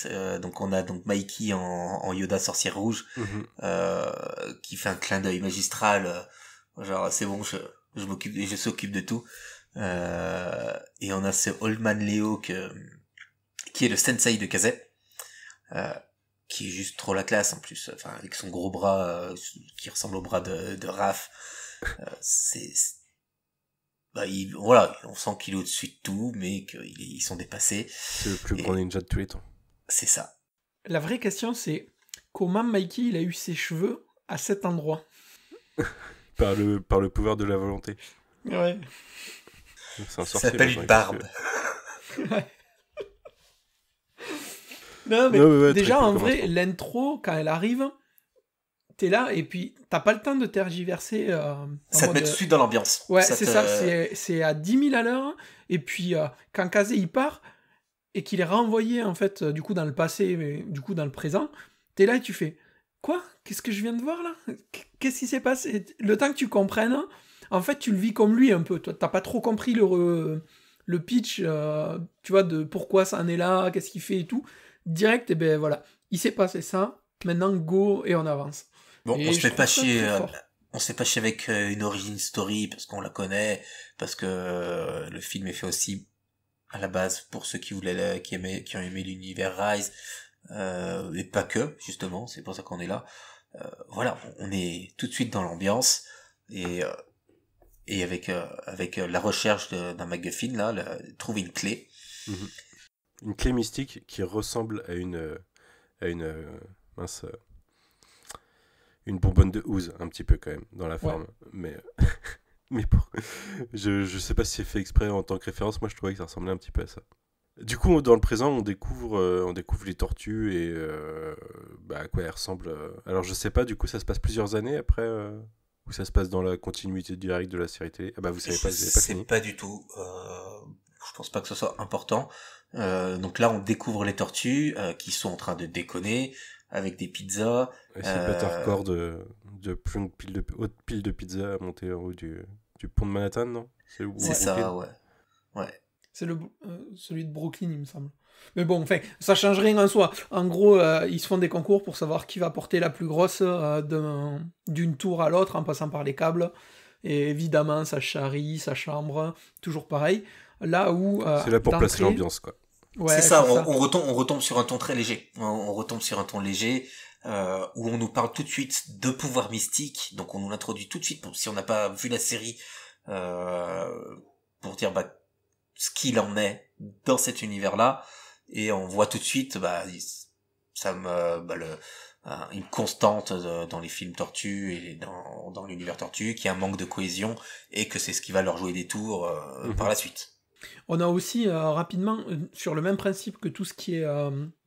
Speaker 6: Donc on a donc Mikey en Yoda sorcière rouge, qui fait un clin d'œil magistral. Genre c'est bon, je s'occupe de tout. Et on a ce Old Man Léo qui est le sensei de Kazé, qui est juste trop la classe en plus, enfin avec son gros bras qui ressemble au bras de Raph. Voilà, on sent qu'il est au-dessus de tout, mais qu'ils sont dépassés.
Speaker 4: C'est le plus grand ninja de tous les temps.
Speaker 6: C'est ça.
Speaker 5: La vraie question, c'est comment Mikey il a eu ses cheveux à cet endroit?
Speaker 4: par le pouvoir de la volonté.
Speaker 5: Ouais.
Speaker 4: C'est un sorcier.
Speaker 6: Ça s'appelle une barbe.
Speaker 5: Ouais. Non, mais ouais, déjà, en vrai, l'intro, quand elle arrive, t'es là, et puis t'as pas le temps de tergiverser.
Speaker 6: Ça te met tout de suite dans l'ambiance.
Speaker 5: Ouais, c'est ça, c'est à 10 000 à l'heure, et puis quand Kazé il part, et qu'il est renvoyé, en fait, du coup, dans le passé, mais du coup, dans le présent, t'es là et tu fais « Quoi ? Qu'est-ce que je viens de voir, là ? Qu'est-ce qui s'est passé ?» Le temps que tu comprennes, en fait, tu le vis comme lui, un peu. Toi, t'as pas trop compris le pitch, tu vois, de pourquoi ça en est là, qu'est-ce qu'il fait et tout. Direct, et ben voilà, il s'est passé ça, maintenant go et on avance.
Speaker 6: Bon,
Speaker 5: et
Speaker 6: on se fait pas chier avec une origin story parce qu'on la connaît, parce que le film est fait aussi à la base pour ceux qui ont aimé l'univers Rise, et pas que, justement, c'est pour ça qu'on est là. Voilà, on est tout de suite dans l'ambiance et avec la recherche d'un MacGuffin là, trouver une clé.
Speaker 4: Une clé mystique qui ressemble à une bonbonne de housse, un petit peu quand même, dans la forme. Ouais. Mais je sais pas si c'est fait exprès en tant que référence, moi je trouvais que ça ressemblait un petit peu à ça. Du coup, dans le présent, on découvre les tortues et à quoi elles ressemblent. Alors je sais pas, du coup ça se passe plusieurs années après, ou ça se passe dans la continuité directe de la série télé. Ah bah vous savez pas, vous avez pas fini.
Speaker 6: C'est pas du tout. Je pense pas que ce soit important. Donc là, on découvre les tortues qui sont en train de déconner avec des pizzas.
Speaker 4: Et c'est le hardcore de haute pile de pizza à monter en haut du pont de Manhattan, non?
Speaker 6: C'est ça, ouais.
Speaker 5: C'est celui de Brooklyn, il me semble. Mais bon, enfin, ça change rien en soi. En gros, ils se font des concours pour savoir qui va porter la plus grosse d'une tour à l'autre en passant par les câbles. Et évidemment, ça charrie, ça chambre, toujours pareil. Là où
Speaker 4: c'est là pour placer l'ambiance, quoi.
Speaker 6: Ouais, c'est ça, on retombe sur un ton très léger. On retombe sur un ton léger où on nous parle tout de suite de pouvoir mystique. Donc on nous l'introduit tout de suite, si on n'a pas vu la série, pour dire ce qu'il en est dans cet univers-là. Et on voit tout de suite une constante dans les films Tortues et dans l'univers Tortue, qui a un manque de cohésion et que c'est ce qui va leur jouer des tours par la suite.
Speaker 5: On a aussi rapidement, sur le même principe que tout ce qui est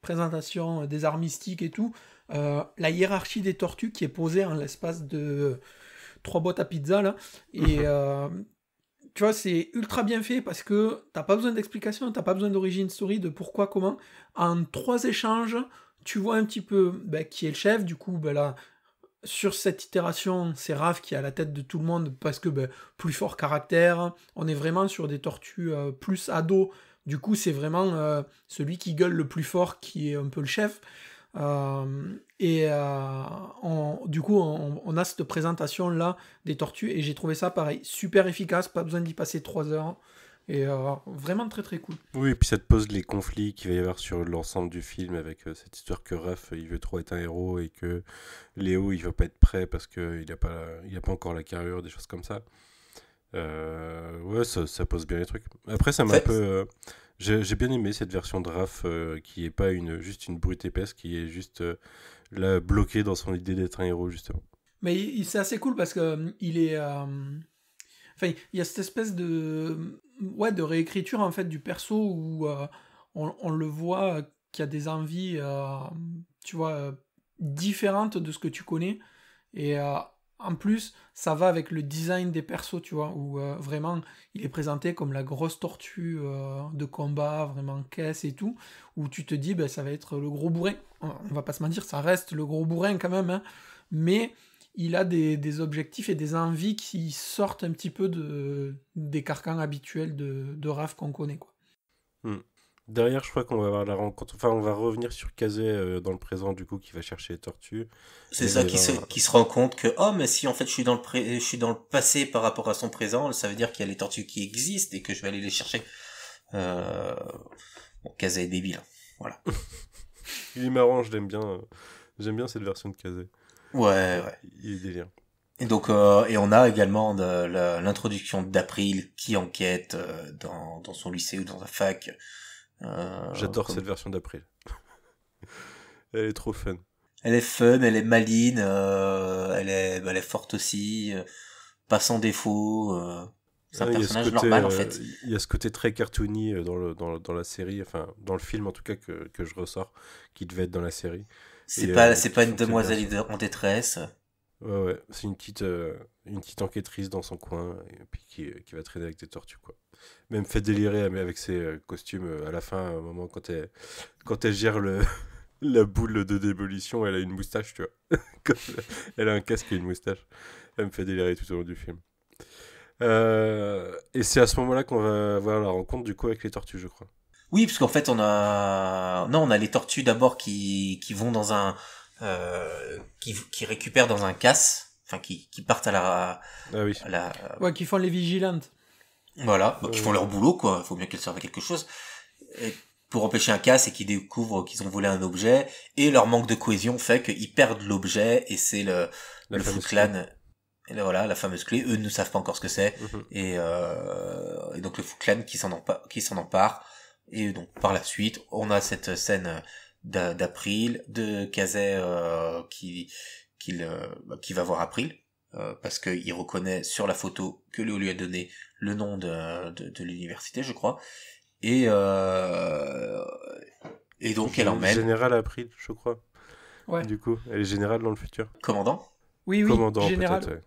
Speaker 5: présentation des arts mystiques et tout, la hiérarchie des tortues qui est posée en l'espace de 3 boîtes à pizza là. Et tu vois, c'est ultra bien fait parce que t'as pas besoin d'explication, t'as pas besoin d'origine story, de pourquoi, comment. En 3 échanges, tu vois un petit peu qui est le chef, du coup, là, sur cette itération, c'est Raph qui est à la tête de tout le monde, parce que plus fort caractère, on est vraiment sur des tortues plus ados, du coup, c'est vraiment celui qui gueule le plus fort qui est un peu le chef. Du coup, on a cette présentation-là des tortues, et j'ai trouvé ça, pareil, super efficace, pas besoin d'y passer 3 heures. Et vraiment très très cool.
Speaker 4: Oui, et puis ça te pose les conflits qu'il va y avoir sur l'ensemble du film avec cette histoire que Raph il veut trop être un héros et que Léo il veut pas être prêt parce qu'il a pas encore la carrure, des choses comme ça. Ouais, ça pose bien les trucs. Après, ça m'a un peu. J'ai bien aimé cette version de Raph qui est pas juste une brute épaisse, qui est juste là bloquée dans son idée d'être un héros, justement.
Speaker 5: Mais c'est assez cool parce que il est. Enfin, il y a cette espèce de réécriture en fait du perso où on le voit qu'il y a des envies, tu vois, différentes de ce que tu connais. Et en plus, ça va avec le design des persos, tu vois, où vraiment il est présenté comme la grosse tortue de combat, vraiment caisse et tout, où tu te dis, ça va être le gros bourrin. On va pas se mentir, ça reste le gros bourrin quand même, hein, mais il a des objectifs et des envies qui sortent un petit peu des carcans habituels de Raph qu'on connaît, quoi.
Speaker 4: Derrière, je crois qu'on va avoir la rencontre. Enfin, on va revenir sur Kazé dans le présent, du coup, qui va chercher les tortues.
Speaker 6: C'est ça, qui se rend compte que, mais si en fait je suis dans le passé par rapport à son présent, ça veut dire qu'il y a les tortues qui existent et que je vais aller les chercher. Bon, Kazé est débile. Voilà.
Speaker 4: Il est marrant, je l'aime bien. J'aime bien cette version de Kazé.
Speaker 6: Ouais.
Speaker 4: Il est délire.
Speaker 6: Et donc, et on a également l'introduction d'April qui enquête dans son lycée ou dans sa fac.
Speaker 4: J'adore cette version d'April. Elle est trop fun.
Speaker 6: Elle est fun, elle est maligne, elle est forte aussi, pas sans défaut. C'est un personnage normal en fait.
Speaker 4: Il y a ce côté très cartoony dans la série, enfin dans le film en tout cas que je ressors, qui devait être dans la série.
Speaker 6: C'est pas une demoiselle en détresse.
Speaker 4: Ouais, c'est une petite enquêtrice dans son coin et puis qui va traîner avec des tortues, quoi. Même fait délirer avec ses costumes à la fin, à un moment quand elle gère la boule de démolition, elle a une moustache, tu vois. Elle a un casque et une moustache. Elle me fait délirer tout au long du film. Et c'est à ce moment-là qu'on va avoir la rencontre du coup avec les tortues, je crois.
Speaker 6: Oui, parce qu'en fait on a les tortues d'abord qui vont dans un qui récupèrent dans un casse, enfin qui partent
Speaker 5: ouais, qui font les vigilantes.
Speaker 6: Voilà, qui font leur boulot, quoi. Il faut bien qu'elles servent à quelque chose. Pour empêcher un casse et qui découvrent qu'ils ont volé un objet, et leur manque de cohésion fait qu'ils perdent l'objet, et c'est le Foot Clan. Et là, voilà, la fameuse clé. Eux ne savent pas encore ce que c'est. Et donc le Foot Clan qui s'en empare. Et donc par la suite, on a cette scène d'April, de Kazé qui va voir April. Parce qu'il reconnaît sur la photo que Léo lui a donné le nom de l'université, je crois. Et donc elle emmène...
Speaker 4: Général April, je crois.
Speaker 5: Ouais.
Speaker 4: Du coup, elle est générale dans le futur.
Speaker 6: Commandant ?
Speaker 5: Oui,
Speaker 4: Commandant,
Speaker 5: général.
Speaker 4: peut-être, ouais.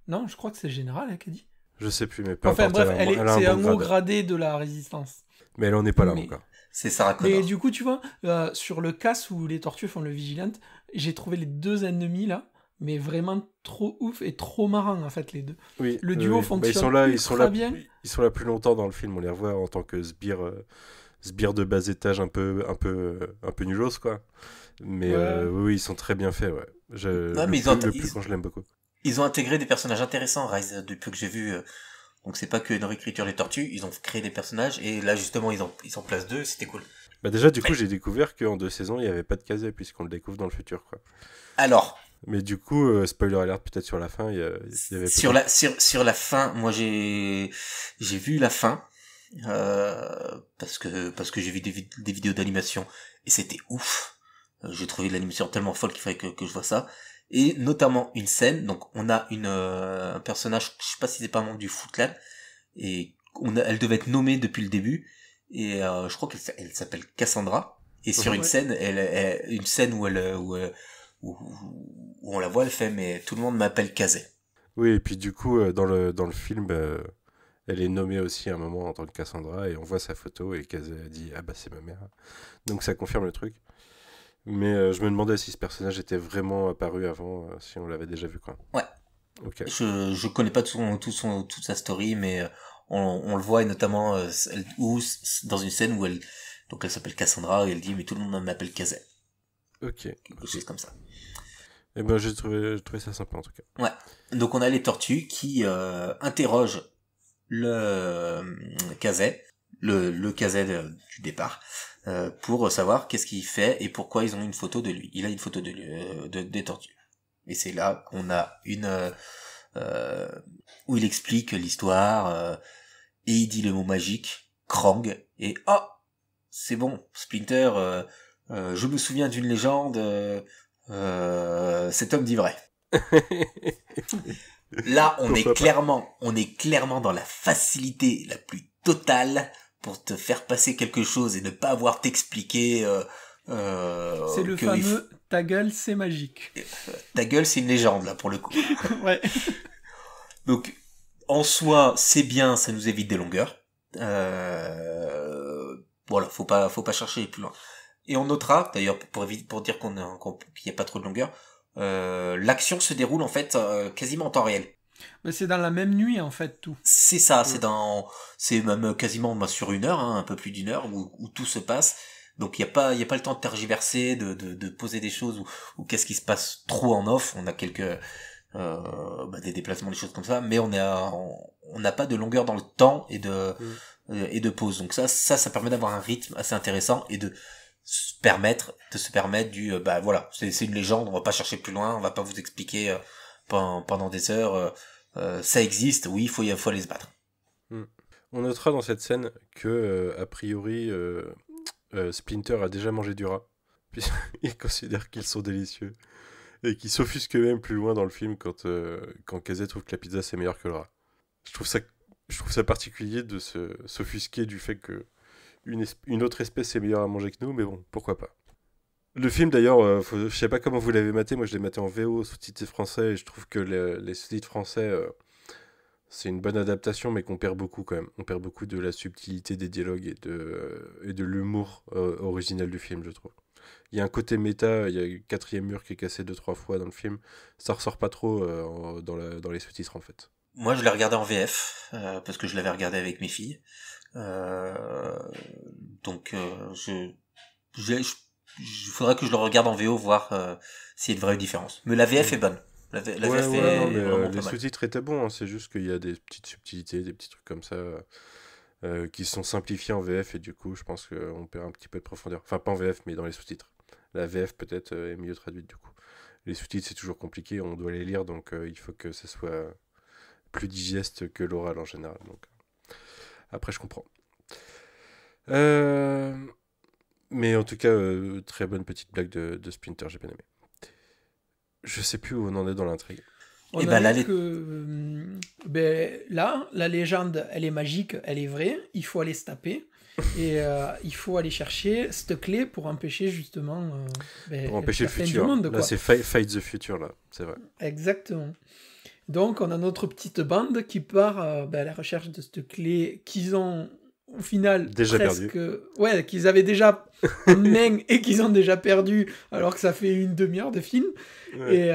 Speaker 5: Non, je crois que c'est général, elle qui a dit.
Speaker 4: Je sais plus, mais peu
Speaker 5: enfin
Speaker 4: importe.
Speaker 5: Bref, c'est un haut gradé de la résistance.
Speaker 4: Mais elle en est pas là encore.
Speaker 6: C'est Sarah Connor.
Speaker 5: Et du coup, tu vois, sur le casse où les tortues font le vigilante, j'ai trouvé les deux ennemis là, mais vraiment trop ouf et trop marrant en fait les deux.
Speaker 4: Oui,
Speaker 5: le duo fonctionne
Speaker 4: ils sont là
Speaker 5: bien.
Speaker 4: Ils sont là plus longtemps dans le film, on les revoit en tant que sbires de bas étage un peu nulos, quoi. Mais oui, ils sont très bien faits, ouais. Je l'aime beaucoup.
Speaker 6: Ils ont intégré des personnages intéressants, Rise, depuis que j'ai vu. Donc c'est pas que une réécriture des tortues, ils ont créé des personnages, et là justement ils en placent deux, c'était cool.
Speaker 4: Bah déjà, du coup, j'ai découvert qu'en 2 saisons, il n'y avait pas de Kazé, puisqu'on le découvre dans le futur, quoi.
Speaker 6: Alors.
Speaker 4: Mais du coup, spoiler alert, peut-être sur la fin, il y avait...
Speaker 6: Sur la fin, moi j'ai vu la fin, parce que j'ai vu des vidéos d'animation, et c'était ouf. J'ai trouvé l'animation tellement folle qu'il fallait que je vois ça. Et notamment une scène, donc on a un personnage, je sais pas si c'est pas un membre du Foot Clan, et elle devait être nommée depuis le début, et je crois qu'elle s'appelle Cassandra, et sur une scène, une scène où on la voit, elle fait, mais tout le monde m'appelle Kazé.
Speaker 4: Oui, et puis du coup, dans le film, elle est nommée aussi à un moment en tant que Cassandra, et on voit sa photo, et Kazé a dit « Ah bah c'est ma mère ». Donc ça confirme le truc. Mais je me demandais si ce personnage était vraiment apparu avant, si on l'avait déjà vu, quoi.
Speaker 6: Ouais.
Speaker 4: Ok.
Speaker 6: Je connais pas toute sa story, mais on le voit, et notamment dans une scène où elle s'appelle Cassandra, et elle dit mais tout le monde m'appelle Kazet.
Speaker 4: Ok.
Speaker 6: Quelque chose comme ça.
Speaker 4: Et ben j'ai trouvé ça sympa en tout cas.
Speaker 6: Ouais. Donc on a les tortues qui interrogent le Kazet, le Kazet du départ, pour savoir qu'est-ce qu'il fait et pourquoi ils ont une photo de lui. Il a une photo de lui, des tortues. Et c'est là qu'on a où il explique l'histoire, et il dit le mot magique, Krang, et c'est bon, Splinter, je me souviens d'une légende, cet homme dit vrai. Là, on est clairement dans la facilité la plus totale pour te faire passer quelque chose et ne pas avoir t'expliquer.
Speaker 5: C'est le fameux ta gueule, c'est magique.
Speaker 6: Ta gueule, c'est une légende là pour le coup.
Speaker 5: Ouais.
Speaker 6: Donc, en soi, c'est bien, ça nous évite des longueurs. Voilà, faut pas chercher plus loin. Et on notera, d'ailleurs, pour dire qu'il n'y a pas trop de longueur, l'action se déroule en fait quasiment en temps réel.
Speaker 5: Mais c'est dans la même nuit en fait tout.
Speaker 6: C'est ça, c'est même quasiment sur 1 heure, hein, un peu plus d'1 heure où tout se passe. Donc il y a pas le temps de tergiverser, de poser des choses ou qu'est-ce qui se passe trop en off. On a quelques des déplacements, des choses comme ça, mais on n'a pas de longueur dans le temps et de pause. Donc ça permet d'avoir un rythme assez intéressant et de se permettre du voilà, c'est une légende, on va pas chercher plus loin, on va pas vous expliquer pendant des heures, ça existe, oui, il faut aller se battre.
Speaker 4: On notera dans cette scène que a priori Splinter a déjà mangé du rat, puisqu'il considère qu'ils sont délicieux et qu'il s'offusque même plus loin dans le film quand Kazet trouve que la pizza c'est meilleur que le rat. Je trouve ça particulier de s'offusquer du fait que une autre espèce est meilleure à manger que nous, mais bon, pourquoi pas. Le film d'ailleurs, je sais pas comment vous l'avez maté, moi je l'ai maté en VO sous-titré français et je trouve que les sous-titres français c'est une bonne adaptation mais qu'on perd beaucoup quand même. On perd beaucoup de la subtilité des dialogues et de l'humour original du film, je trouve. Il y a un côté méta, il y a le 4e mur qui est cassé 2-3 fois dans le film, ça ressort pas trop dans les sous-titres en fait.
Speaker 6: Moi je l'ai regardé en VF parce que je l'avais regardé avec mes filles. Donc il faudrait que je le regarde en VO, voir s'il y a une vraie différence. Mais la VF est bonne. La VF est vraiment
Speaker 4: les
Speaker 6: pas mal.
Speaker 4: sous-titres étaient bons, hein, c'est juste qu'il y a des petites subtilités, des petits trucs comme ça qui sont simplifiés en VF et du coup je pense qu'on perd un petit peu de profondeur. Enfin pas en VF mais dans les sous-titres. La VF peut-être est mieux traduite du coup. Les sous-titres c'est toujours compliqué, on doit les lire donc il faut que ça soit plus digeste que l'oral en général. Donc après je comprends. Mais en tout cas, très bonne petite blague de Splinter, j'ai bien aimé. Je sais plus où on en est dans l'intrigue.
Speaker 5: Là, la légende, elle est magique, elle est vraie, il faut aller se taper, et il faut aller chercher cette clé pour empêcher justement...
Speaker 4: pour empêcher le futur.
Speaker 5: Monde,
Speaker 4: là, c'est Fight the Future, là, c'est vrai.
Speaker 5: Exactement. Donc, on a notre petite bande qui part à la recherche de cette clé qu'ils ont... Au final,
Speaker 4: déjà
Speaker 5: presque...
Speaker 4: perdu.
Speaker 5: Ouais, qu'ils avaient déjà en main et qu'ils ont déjà perdu alors que ça fait une demi-heure de film. Ouais.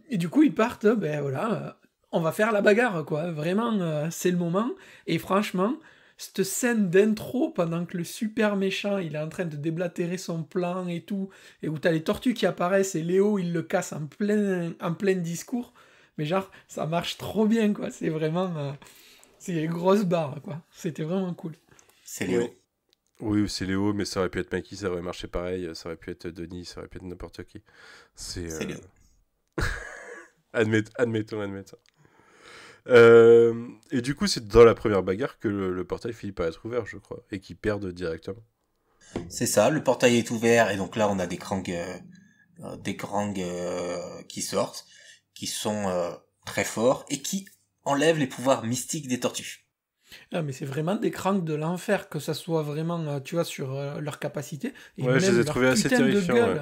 Speaker 5: Et du coup, ils partent, on va faire la bagarre, quoi. Vraiment, c'est le moment. Et franchement, cette scène d'intro, pendant que le super méchant, il est en train de déblatérer son plan et tout, et où t'as les tortues qui apparaissent et Léo, il le casse en plein discours. Mais genre, ça marche trop bien, quoi. C'est vraiment... c'est une grosse barre, quoi. C'était vraiment cool.
Speaker 6: C'est Léo.
Speaker 4: Oui, c'est Léo, mais ça aurait pu être Mikey, ça aurait marché pareil, ça aurait pu être Denis, ça aurait pu être n'importe qui. C'est
Speaker 6: Léo.
Speaker 4: admettons. Et du coup, c'est dans la première bagarre que le portail finit par être ouvert, je crois, et qu'ils perdent directement.
Speaker 6: C'est ça, le portail est ouvert, et donc là, on a des Krang qui sortent, qui sont très forts, et qui enlèvent les pouvoirs mystiques des tortues.
Speaker 5: Ah, mais c'est vraiment des Krang de l'enfer, que ça soit vraiment, tu vois, sur leur capacité. Et
Speaker 4: ouais, je les ai trouvés assez terrifiants.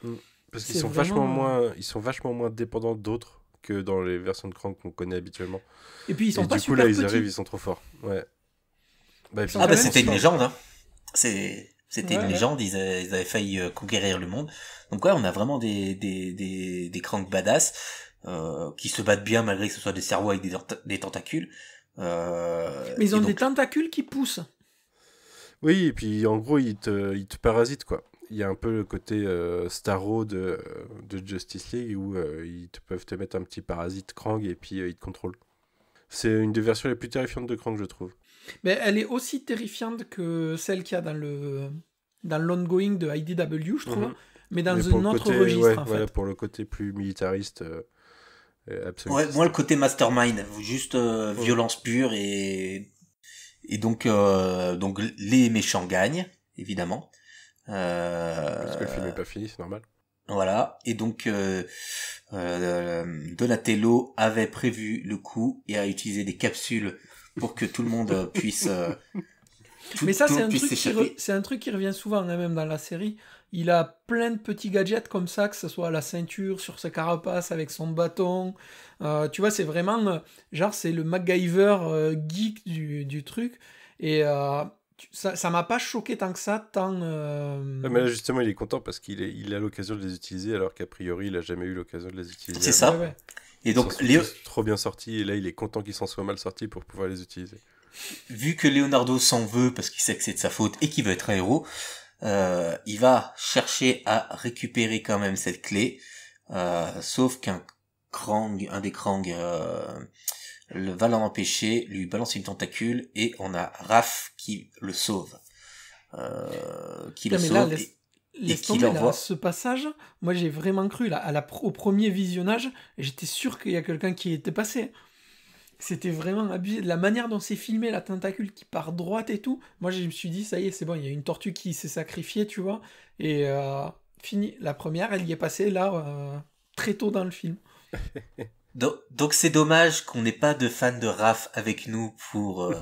Speaker 5: Ouais.
Speaker 4: Parce qu'ils sont vachement moins dépendants d'autres que dans les versions de Krang qu'on connaît habituellement.
Speaker 5: Et puis ils sont pas super petits.
Speaker 4: Du coup, là, ils arrivent, ils sont trop forts. Ouais.
Speaker 6: C'était une légende, hein. C'est C'était une légende, ils avaient failli conquérir le monde. Donc ouais, on a vraiment des Krang badass qui se battent bien malgré que ce soit des cerveaux avec des tentacules.
Speaker 5: Mais ils ont des tentacules qui poussent.
Speaker 4: Oui, et puis en gros, ils te parasitent, quoi. Il y a un peu le côté Starro de Justice League où peuvent te mettre un petit parasite Krang et puis ils te contrôlent. C'est une des versions les plus terrifiantes de Krang, je trouve.
Speaker 5: Mais elle est aussi terrifiante que celle qu'il y a dans l'ongoing de IDW, je trouve, mais dans un autre registre, en fait.
Speaker 4: Voilà, pour le côté plus militariste, absolument.
Speaker 6: Ouais, moi, le côté mastermind, juste violence pure et donc les méchants gagnent, évidemment.
Speaker 4: Parce que le film n'est pas fini, c'est normal.
Speaker 6: Voilà, et donc Donatello avait prévu le coup et a utilisé des capsules pour que tout le monde puisse
Speaker 5: mais ça, c'est un truc qui revient souvent, hein, même dans la série. Il a plein de petits gadgets comme ça, que ce soit à la ceinture, sur sa carapace, avec son bâton. Tu vois, c'est vraiment... genre, c'est le MacGyver geek du truc. Et ça m'a pas choqué tant que ça,
Speaker 4: mais là, justement, il est content parce qu'il a l'occasion de les utiliser, alors qu'a priori, il a jamais eu l'occasion de les utiliser.
Speaker 6: C'est ça. Ouais. Et donc,
Speaker 4: Léo trop bien sortis, et là, il est content qu'ils s'en soient mal sortis pour pouvoir les utiliser.
Speaker 6: Vu que Leonardo s'en veut parce qu'il sait que c'est de sa faute et qu'il veut être un héros, il va chercher à récupérer quand même cette clé, sauf un des Krang va l'en empêcher, lui balance une tentacule et on a Raph qui le sauve.
Speaker 5: Laisse tomber, là, ce passage, moi j'ai vraiment cru là, au premier visionnage, j'étais sûr qu'il y a quelqu'un qui était passé. C'était vraiment abusé. De la manière dont c'est filmé, la tentacule qui part droite et tout, moi je me suis dit, ça y est, c'est bon, il y a une tortue qui s'est sacrifiée, tu vois, et fini. La première, elle y est passée là, très tôt dans le film.
Speaker 6: Donc c'est dommage qu'on n'ait pas de fans de Raph avec nous pour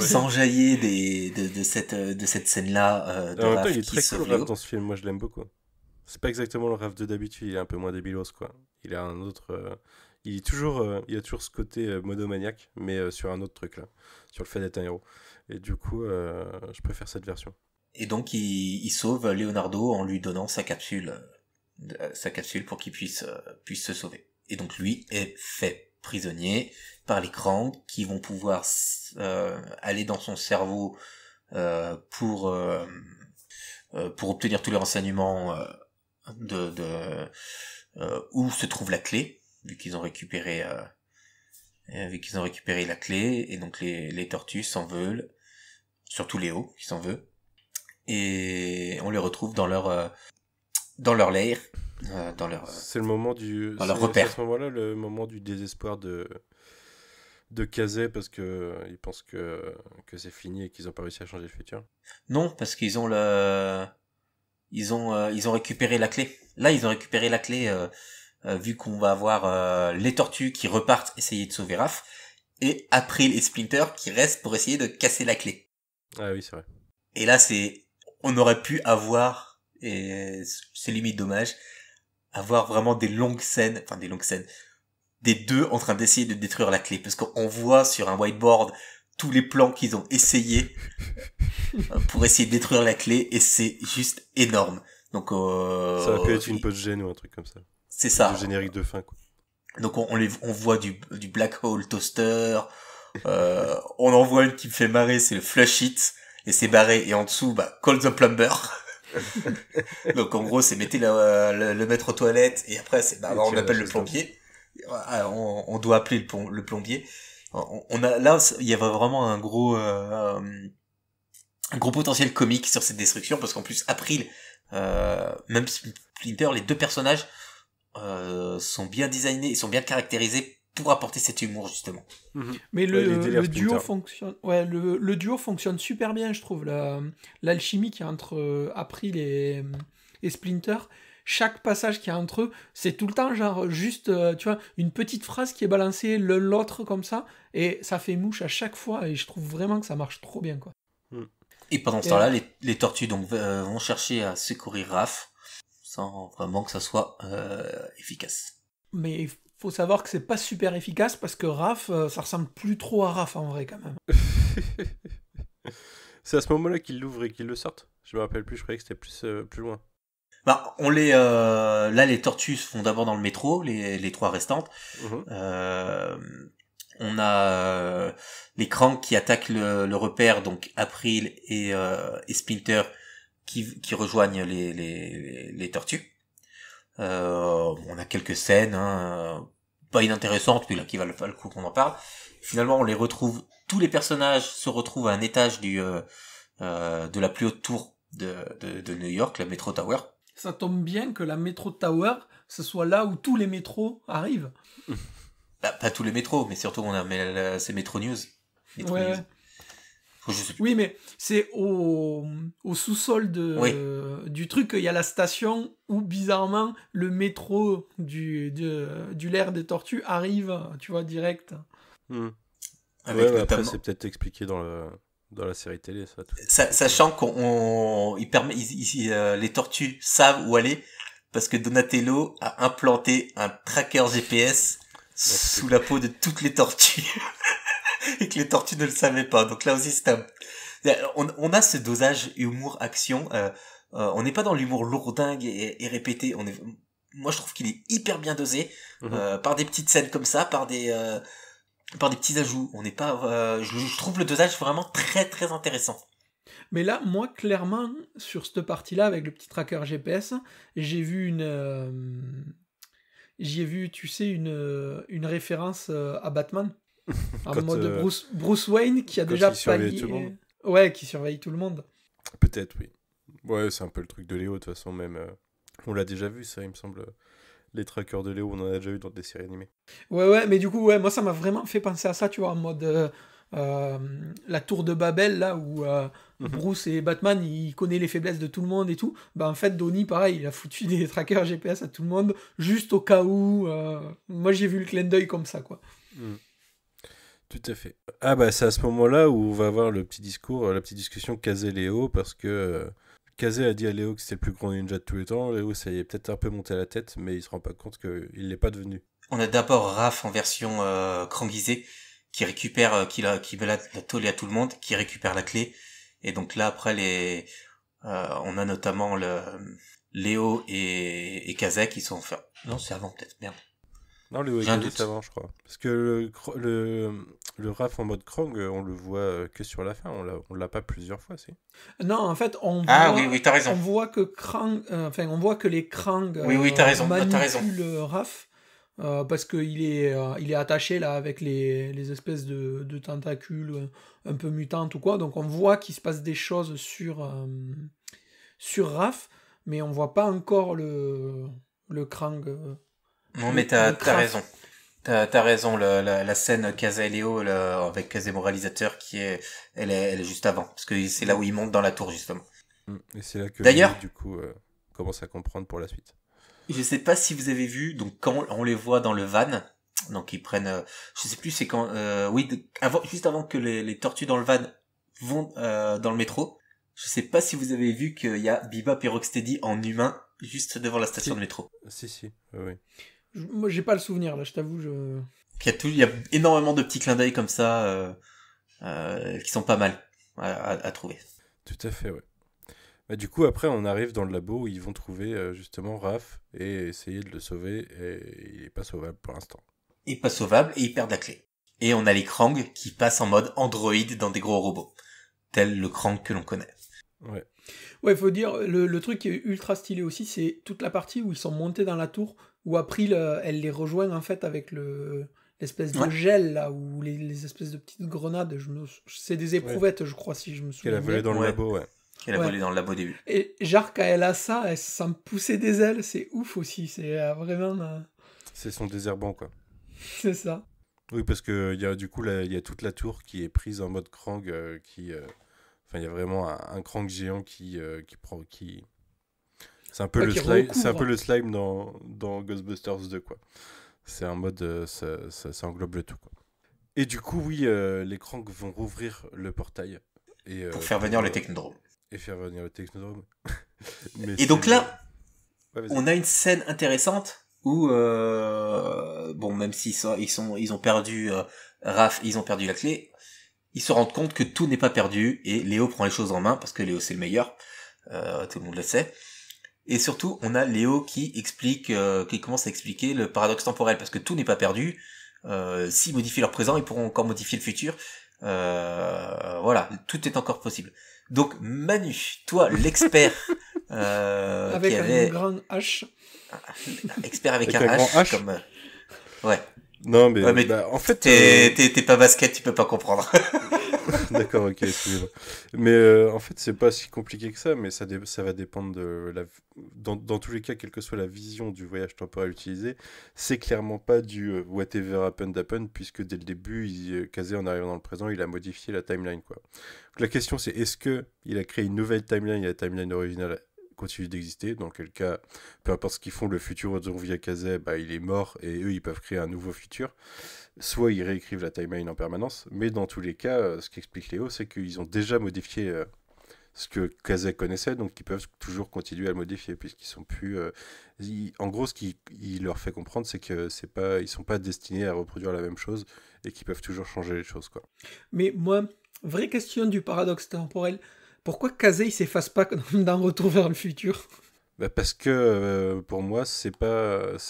Speaker 6: s'enjailler de cette scène-là.
Speaker 4: En même temps, il est très cool, Raph, dans ce film. Moi, je l'aime beaucoup. C'est pas exactement le Raph de d'habitude. Il est un peu moins débilos, quoi. Il a un autre... il a toujours ce côté monomaniaque, mais sur un autre truc, là. Sur le fait d'être un héros. Et du coup, je préfère cette version.
Speaker 6: Et donc, il sauve Leonardo en lui donnant sa capsule pour qu'il puisse se sauver. Et donc, lui est fait prisonnier par les Krang qui vont pouvoir aller dans son cerveau pour obtenir tous les renseignements où se trouve la clé, vu qu'ils ont récupéré la clé. Et donc les tortues s'en veulent, surtout Léo qui s'en veut, et on les retrouve dans leur lair.
Speaker 4: C'est le moment
Speaker 6: dans leur repère.
Speaker 4: C'est à ce moment-là le moment du désespoir de Kazé parce que ils pensent que c'est fini et qu'ils n'ont pas réussi à changer le futur.
Speaker 6: Non, parce qu'ils ont ils ont récupéré la clé. Là, ils ont récupéré la clé vu qu'on va avoir les tortues qui repartent essayer de sauver Raph et April et Splinter qui restent pour essayer de casser la clé.
Speaker 4: Ah oui, c'est vrai.
Speaker 6: Et là, on aurait pu avoir, et c'est limite dommage, avoir vraiment des longues scènes, des deux en train d'essayer de détruire la clé, parce qu'on voit sur un whiteboard tous les plans qu'ils ont essayé pour essayer de détruire la clé, et c'est juste énorme. Donc ça
Speaker 4: aurait pu être une post-gène ou un truc comme ça.
Speaker 6: C'est ça.
Speaker 4: Le générique de fin, quoi.
Speaker 6: Donc on voit du Black Hole Toaster, on en voit une qui me fait marrer, c'est le Flush It, et c'est barré, et en dessous, Call the Plumber. Donc en gros c'est mettez le maître aux toilettes et après on appelle le plombier. On doit appeler le plombier. On a là il y avait vraiment un gros potentiel comique sur cette destruction parce qu'en plus April même Splinter, les deux personnages sont bien designés, ils sont bien caractérisés pour apporter cet humour justement.
Speaker 5: Mais le duo fonctionne. Ouais, le duo fonctionne super bien, je trouve. L'alchimie qu'il y a entre April et Splinter. Chaque passage qu'il y a entre eux, c'est tout le temps genre juste, tu vois, une petite phrase qui est balancée l'un l'autre comme ça, et ça fait mouche à chaque fois. Et je trouve vraiment que ça marche trop bien, quoi.
Speaker 6: Et pendant ce temps-là, les tortues donc vont chercher à secourir Raph sans vraiment que ça soit efficace.
Speaker 5: Mais il faut savoir que c'est pas super efficace parce que Raph, ça ressemble plus trop à Raph en vrai quand même.
Speaker 4: C'est à ce moment-là qu'ils l'ouvrent et qu'ils le sortent. Je me rappelle plus, je croyais que c'était plus loin.
Speaker 6: Bah, là, les tortues se font d'abord dans le métro, les 3 restantes. On a les Krang qui attaquent le repère, donc April et Splinter qui rejoignent les tortues. On a quelques scènes, pas inintéressantes, mais là qui valent le coup qu'on en parle. Finalement, on les retrouve. Tous les personnages se retrouvent à un étage de la plus haute tour de New York, la Metro Tower.
Speaker 5: Ça tombe bien que la Metro Tower, ce soit là où tous les métros arrivent.
Speaker 6: Bah, pas tous les métros, mais surtout c'est Metro News.
Speaker 5: Ouais. Oui, mais c'est au sous-sol du truc, il y a la station où, bizarrement, le métro du l'air des tortues arrive, tu vois, direct.
Speaker 4: Après, c'est peut-être expliqué dans la série télé, ça.
Speaker 6: Sachant les tortues savent où aller, parce que Donatello a implanté un tracker GPS sous la peau de toutes les tortues. Et que les tortues ne le savaient pas. Donc là aussi, on a ce dosage humour-action. On n'est pas dans l'humour lourdingue et répété. Moi, je trouve qu'il est hyper bien dosé, par des petites scènes comme ça, par des petits ajouts. On n'est pas, je trouve le dosage vraiment très très intéressant.
Speaker 5: Mais là, moi, clairement, sur cette partie-là, avec le petit tracker GPS, j'ai vu tu sais, une référence à Batman. En mode Bruce Wayne qui a déjà pallié. Ouais, qui surveille tout le monde.
Speaker 4: Peut-être, oui. Ouais, c'est un peu le truc de Léo, de toute façon, même. On l'a déjà vu, ça, il me semble. Les trackers de Léo, on en a déjà eu dans des séries animées.
Speaker 5: Ouais, mais du coup, moi, ça m'a vraiment fait penser à ça, tu vois, en mode la tour de Babel, là, où Bruce et Batman, ils connaissent les faiblesses de tout le monde et tout. Bah, en fait, Donnie, pareil, il a foutu des trackers GPS à tout le monde, juste au cas où. Moi, j'ai vu le clin d'œil comme ça, quoi.
Speaker 4: Tout à fait. Ah bah c'est à ce moment-là où on va avoir le petit discours, la petite discussion Kazé-Léo, parce que Kazé a dit à Léo que c'était le plus grand ninja de tous les temps. Léo, ça y est peut-être un peu monté à la tête, mais il se rend pas compte qu'il l'est pas devenu.
Speaker 6: On a d'abord Raph en version Krangisé, qui récupère, qui met la tôle à tout le monde, qui récupère la clé. Et donc là, après, on a notamment Léo et Kazé qui sont... Non, c'est avant peut-être, merde.
Speaker 4: Non, Léo et Kazé, c'est avant, je crois. Parce que le Raph en mode Krang, on le voit que sur la fin. On l'a pas plusieurs fois, si.
Speaker 5: Non, en fait,
Speaker 6: oui, t'as raison.
Speaker 5: On voit que on voit que les Krang
Speaker 6: t'as raison.
Speaker 5: manipulent Raph. Parce qu'il est attaché là avec les espèces de tentacules un peu mutantes ou quoi, donc on voit qu'il se passe des choses sur Raph, mais on voit pas encore le Krang.
Speaker 6: Non, mais t'as raison. T'as raison, la scène Kazé et Léo avec Kazé moralisateur elle est juste avant, parce que c'est là où ils montent dans la tour justement.
Speaker 4: Et c'est là que
Speaker 6: d'ailleurs,
Speaker 4: Léo, du coup, commence à comprendre pour la suite.
Speaker 6: Je sais pas si vous avez vu, donc quand on les voit dans le van, donc ils prennent, je sais plus c'est quand, juste avant que les tortues dans le van vont dans le métro. Je sais pas si vous avez vu qu'il y a Bebop et Rocksteady en humain juste devant la station de métro.
Speaker 4: Si, oui.
Speaker 5: Moi j'ai pas le souvenir là, je t'avoue.
Speaker 6: Il y a énormément de petits clins d'œil comme ça qui sont pas mal à trouver.
Speaker 4: Tout à fait, ouais. Bah, du coup, après, on arrive dans le labo où ils vont trouver justement Raph et essayer de le sauver. Et il est pas sauvable pour l'instant.
Speaker 6: Il est pas sauvable et il perd la clé. Et on a les Krang qui passent en mode Android dans des gros robots. Tel le Krang que l'on connaît.
Speaker 5: Ouais, il faut dire, le truc qui est ultra stylé aussi, c'est toute la partie où ils sont montés dans la tour, où April, elle les rejoint en fait avec l'espèce de gel là, ou les espèces de petites grenades. C'est des éprouvettes, je crois, si je me souviens.
Speaker 4: Qu'elle a volé dans le labo, ouais.
Speaker 6: Qu'elle a volé dans le labo au début.
Speaker 5: Et genre, quand elle a ça, elle se sent pousser des ailes, c'est ouf aussi, c'est vraiment...
Speaker 4: C'est son désherbant, quoi.
Speaker 5: C'est ça.
Speaker 4: Oui, parce que du coup, il y a toute la tour qui est prise en mode Krang, il y a vraiment un Krang géant qui prend... C'est un peu le slime, c'est un peu le slime dans Ghostbusters 2, quoi. C'est un mode, ça englobe le tout, quoi. Et du coup, oui, les Krang vont rouvrir le portail.
Speaker 6: Pour faire venir le Technodrome.
Speaker 4: Et faire venir le Technodrome.
Speaker 6: Et donc là, on a une scène intéressante où, même s'ils ont perdu Raph, ils ont perdu la clé, ils se rendent compte que tout n'est pas perdu et Léo prend les choses en main parce que Léo c'est le meilleur, tout le monde le sait. Et surtout, on a Léo qui commence à expliquer le paradoxe temporel parce que tout n'est pas perdu. S'ils modifient leur présent, ils pourront encore modifier le futur. Voilà, tout est encore possible. Donc Manu, toi l'expert
Speaker 5: avec un grand H,
Speaker 6: expert avec un H comme ouais.
Speaker 4: Non mais,
Speaker 6: mais
Speaker 4: en fait
Speaker 6: t'es pas basket, tu peux pas comprendre.
Speaker 4: D'accord, ok, excusez-moi. Mais en fait, c'est pas si compliqué que ça, mais ça va dépendre de dans tous les cas, quelle que soit la vision du voyage temporel utilisé, c'est clairement pas du whatever happened happened, puisque dès le début, Kazé, en arrivant dans le présent, il a modifié la timeline, quoi. Donc, la question, c'est est-ce que il a créé une nouvelle timeline et la timeline originale continue d'exister, dans quel cas, peu importe ce qu'ils font, le futur dont via Kazé, il est mort, et eux, ils peuvent créer un nouveau futur. Soit ils réécrivent la timeline en permanence, mais dans tous les cas, ce qu'explique Léo, c'est qu'ils ont déjà modifié ce que Kazé connaissait, donc ils peuvent toujours continuer à le modifier, puisqu'ils sont plus... en gros, ce qu'il leur fait comprendre, c'est que ils sont pas destinés à reproduire la même chose, et qu'ils peuvent toujours changer les choses, quoi.
Speaker 5: Mais moi, vraie question du paradoxe temporel, pourquoi Kazé il s'efface pas dans Retour vers le futur ?
Speaker 4: Parce que, pour moi, c'est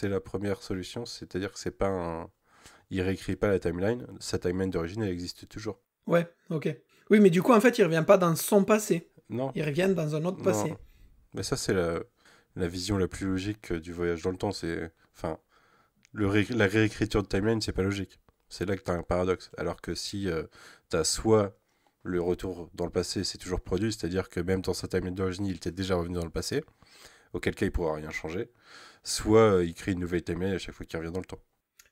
Speaker 4: la première solution, c'est-à-dire que c'est pas il réécrit pas la timeline, sa timeline d'origine, elle existe toujours.
Speaker 5: Ouais, ok. Oui, mais du coup, en fait, il revient pas dans son passé.
Speaker 4: Non.
Speaker 5: Il revient dans un autre passé.
Speaker 4: Non. Mais ça, c'est la vision la plus logique du voyage dans le temps. Enfin, la réécriture de timeline, c'est pas logique. C'est là que t'as un paradoxe. Alors que si t'as soit le retour dans le passé, c'est toujours produit, c'est-à-dire que même dans sa timeline d'origine, il était déjà revenu dans le passé, auquel cas il pourra rien changer, soit il crée une nouvelle timeline à chaque fois qu'il revient dans le temps.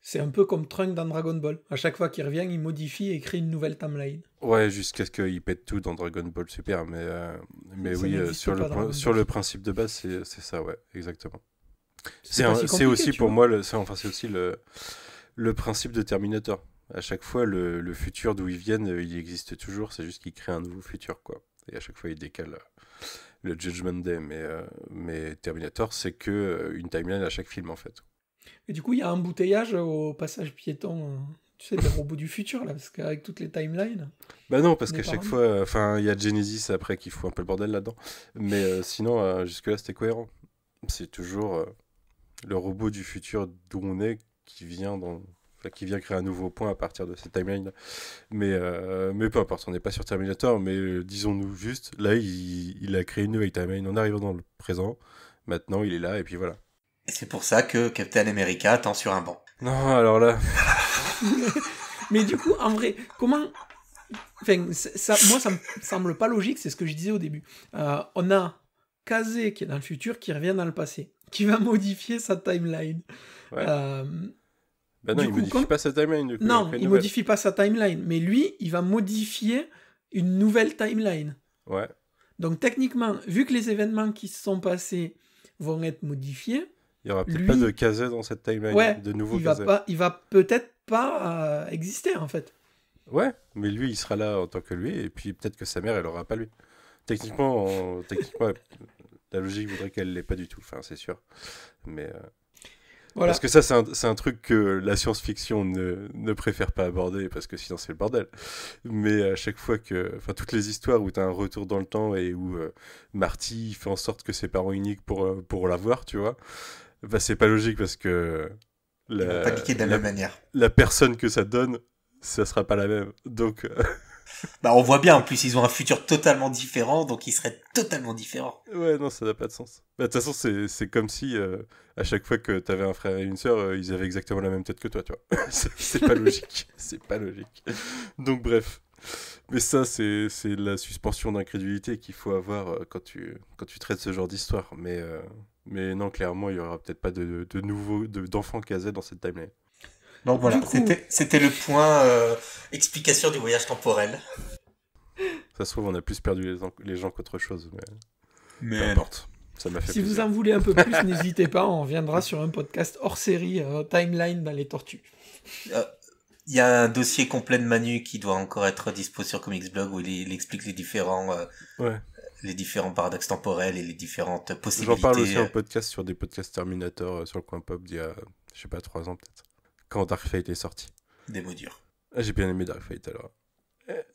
Speaker 5: C'est un peu comme Trunks dans Dragon Ball. À chaque fois qu'il revient, il modifie et crée une nouvelle timeline.
Speaker 4: Ouais, jusqu'à ce qu'il pète tout dans Dragon Ball Super, mais oui, sur le principe de base, c'est ça, ouais, exactement. C'est aussi pour moi, c'est aussi le principe de Terminator. À chaque fois, le futur d'où ils viennent, il existe toujours, c'est juste qu'ils créent un nouveau futur, quoi. Et à chaque fois, ils décalent le Judgment Day, mais Terminator, c'est que une timeline à chaque film, en fait.
Speaker 5: Et du coup, il y a un embouteillage au passage piéton, tu sais, des robots du futur, là, parce qu'avec toutes les timelines...
Speaker 4: Bah non, parce qu'à chaque fois, il y a Genesis après qui fout un peu le bordel là-dedans. Mais sinon, jusque-là, c'était cohérent. C'est toujours le robot du futur d'où on est qui vient créer un nouveau point à partir de cette timeline. Mais peu importe, on n'est pas sur Terminator, mais disons-nous juste, là, il a créé une nouvelle timeline en arrivant dans le présent. Maintenant, il est là, et puis voilà.
Speaker 6: Et c'est pour ça que Captain America attend sur un banc.
Speaker 4: Non, alors là...
Speaker 5: Mais du coup, en vrai, comment... Enfin, moi, ça me semble pas logique, c'est ce que je disais au début. On a Kazé qui est dans le futur, qui revient dans le passé, qui va modifier sa timeline.
Speaker 4: Ouais. Non, il modifie pas sa timeline. Du coup,
Speaker 5: non, il modifie pas sa timeline, mais lui, il va modifier une nouvelle timeline.
Speaker 4: Ouais.
Speaker 5: Donc techniquement, vu que les événements qui se sont passés vont être modifiés,
Speaker 4: il y aura peut-être pas de Kazé dans cette timeline, de nouveau Kazé.
Speaker 5: Il va peut-être pas exister en fait.
Speaker 4: Ouais, mais lui, il sera là en tant que lui, et puis peut-être que sa mère, elle aura pas lui. Techniquement, la logique voudrait qu'elle l'ait pas du tout, enfin, c'est sûr. Mais voilà. Parce que ça, c'est un truc que la science-fiction ne préfère pas aborder, parce que sinon c'est le bordel. Mais à chaque fois toutes les histoires où t'as un retour dans le temps et où Marty fait en sorte que ses parents uniques pour l'avoir, tu vois, c'est pas logique parce que
Speaker 6: pas cliquer de la même manière.
Speaker 4: La personne que ça donne, ça sera pas la même. Donc
Speaker 6: on voit bien, en plus ils ont un futur totalement différent, donc ils seraient totalement différents.
Speaker 4: Ouais, non, ça n'a pas de sens. De toute façon, c'est comme si à chaque fois que t'avais un frère et une sœur, ils avaient exactement la même tête que toi, tu vois. C'est pas logique. C'est pas logique. Donc bref. Mais ça, c'est la suspension d'incrédulité qu'il faut avoir quand tu traites ce genre d'histoire. Mais non, clairement, il y aura peut-être pas d'enfants Kazé dans cette timeline.
Speaker 6: Donc voilà, c'était le point explication du voyage temporel.
Speaker 4: Ça se trouve, on a plus perdu les gens qu'autre chose,
Speaker 6: mais
Speaker 4: peu importe. Ça m'a fait
Speaker 5: si
Speaker 4: plaisir.
Speaker 5: vous en voulez un peu plus, n'hésitez pas, on reviendra sur un podcast hors série, Timeline dans les tortues.
Speaker 6: Il y a un dossier complet de Manu qui doit encore être dispo sur Comics Blog où il explique les différents paradoxes temporels et les différentes possibilités.
Speaker 4: J'en parle aussi en podcast sur des podcasts Terminator sur le coin pop d'il y a, 3 ans peut-être. Quand Dark Fate est sorti.
Speaker 6: Des mots durs.
Speaker 4: J'ai bien aimé Dark Fate alors.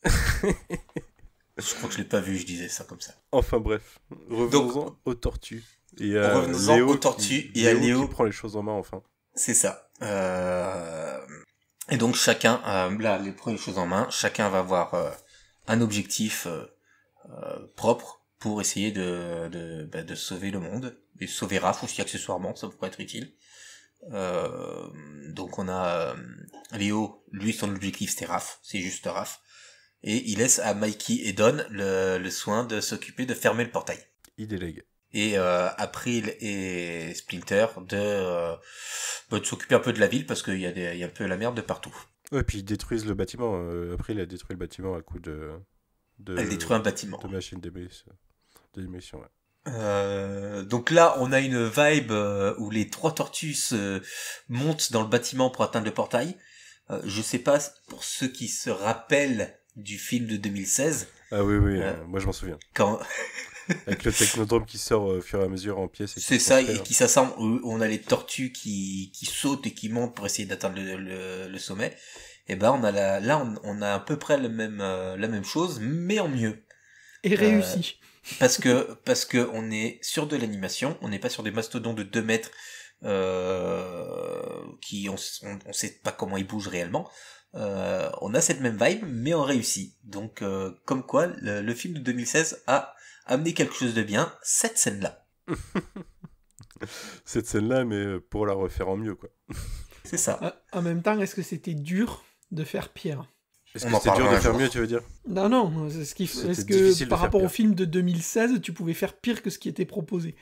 Speaker 6: Je crois que je l'ai pas vu, je disais ça comme ça.
Speaker 4: Enfin bref, revenons-en aux tortues. Et
Speaker 6: revenons-en aux tortues et à Léo
Speaker 4: qui prend les choses en main enfin.
Speaker 6: C'est ça. Et donc chacun, là, les premières choses en main, chacun va avoir un objectif propre pour essayer de sauver le monde et sauver Raph aussi accessoirement, ça pourrait être utile. Donc on a Léo, lui son objectif c'était Raph, c'est juste Raph. Et il laisse à Mikey et Don le soin de s'occuper de fermer le portail.
Speaker 4: Il délègue.
Speaker 6: Et April et Splinter de s'occuper un peu de la ville parce qu'il y a un peu la merde de partout.
Speaker 4: Ouais, puis ils détruisent le bâtiment. Après, il a détruit le bâtiment à coup de
Speaker 6: Elle détruit un bâtiment.
Speaker 4: De machine de démolition, ouais.
Speaker 6: Donc là, on a une vibe où les 3 tortues montent dans le bâtiment pour atteindre le portail. Je sais pas, pour ceux qui se rappellent du film de 2016.
Speaker 4: Ah oui, moi je m'en souviens.
Speaker 6: Quand...
Speaker 4: Avec le technodrome qui sort au fur et à mesure en pièces.
Speaker 6: C'est ça, et qui s'assemble, où on a les tortues qui sautent et qui montent pour essayer d'atteindre le sommet. Et ben on a à peu près la même chose, mais en mieux.
Speaker 5: Et réussi.
Speaker 6: Parce que on est sur de l'animation, on n'est pas sur des mastodons de 2 mètres qui on sait pas comment ils bougent réellement. On a cette même vibe, mais on réussit. Donc comme quoi le film de 2016 a amené quelque chose de bien, cette scène-là.
Speaker 4: Cette scène-là, mais pour la refaire en mieux, quoi.
Speaker 6: C'est ça.
Speaker 5: En même temps, est-ce que c'était dur de faire pire?
Speaker 4: Est-ce que c'était dur de faire mieux, tu veux dire?
Speaker 5: Non, est-ce que par rapport au film de 2016, tu pouvais faire pire que ce qui était proposé?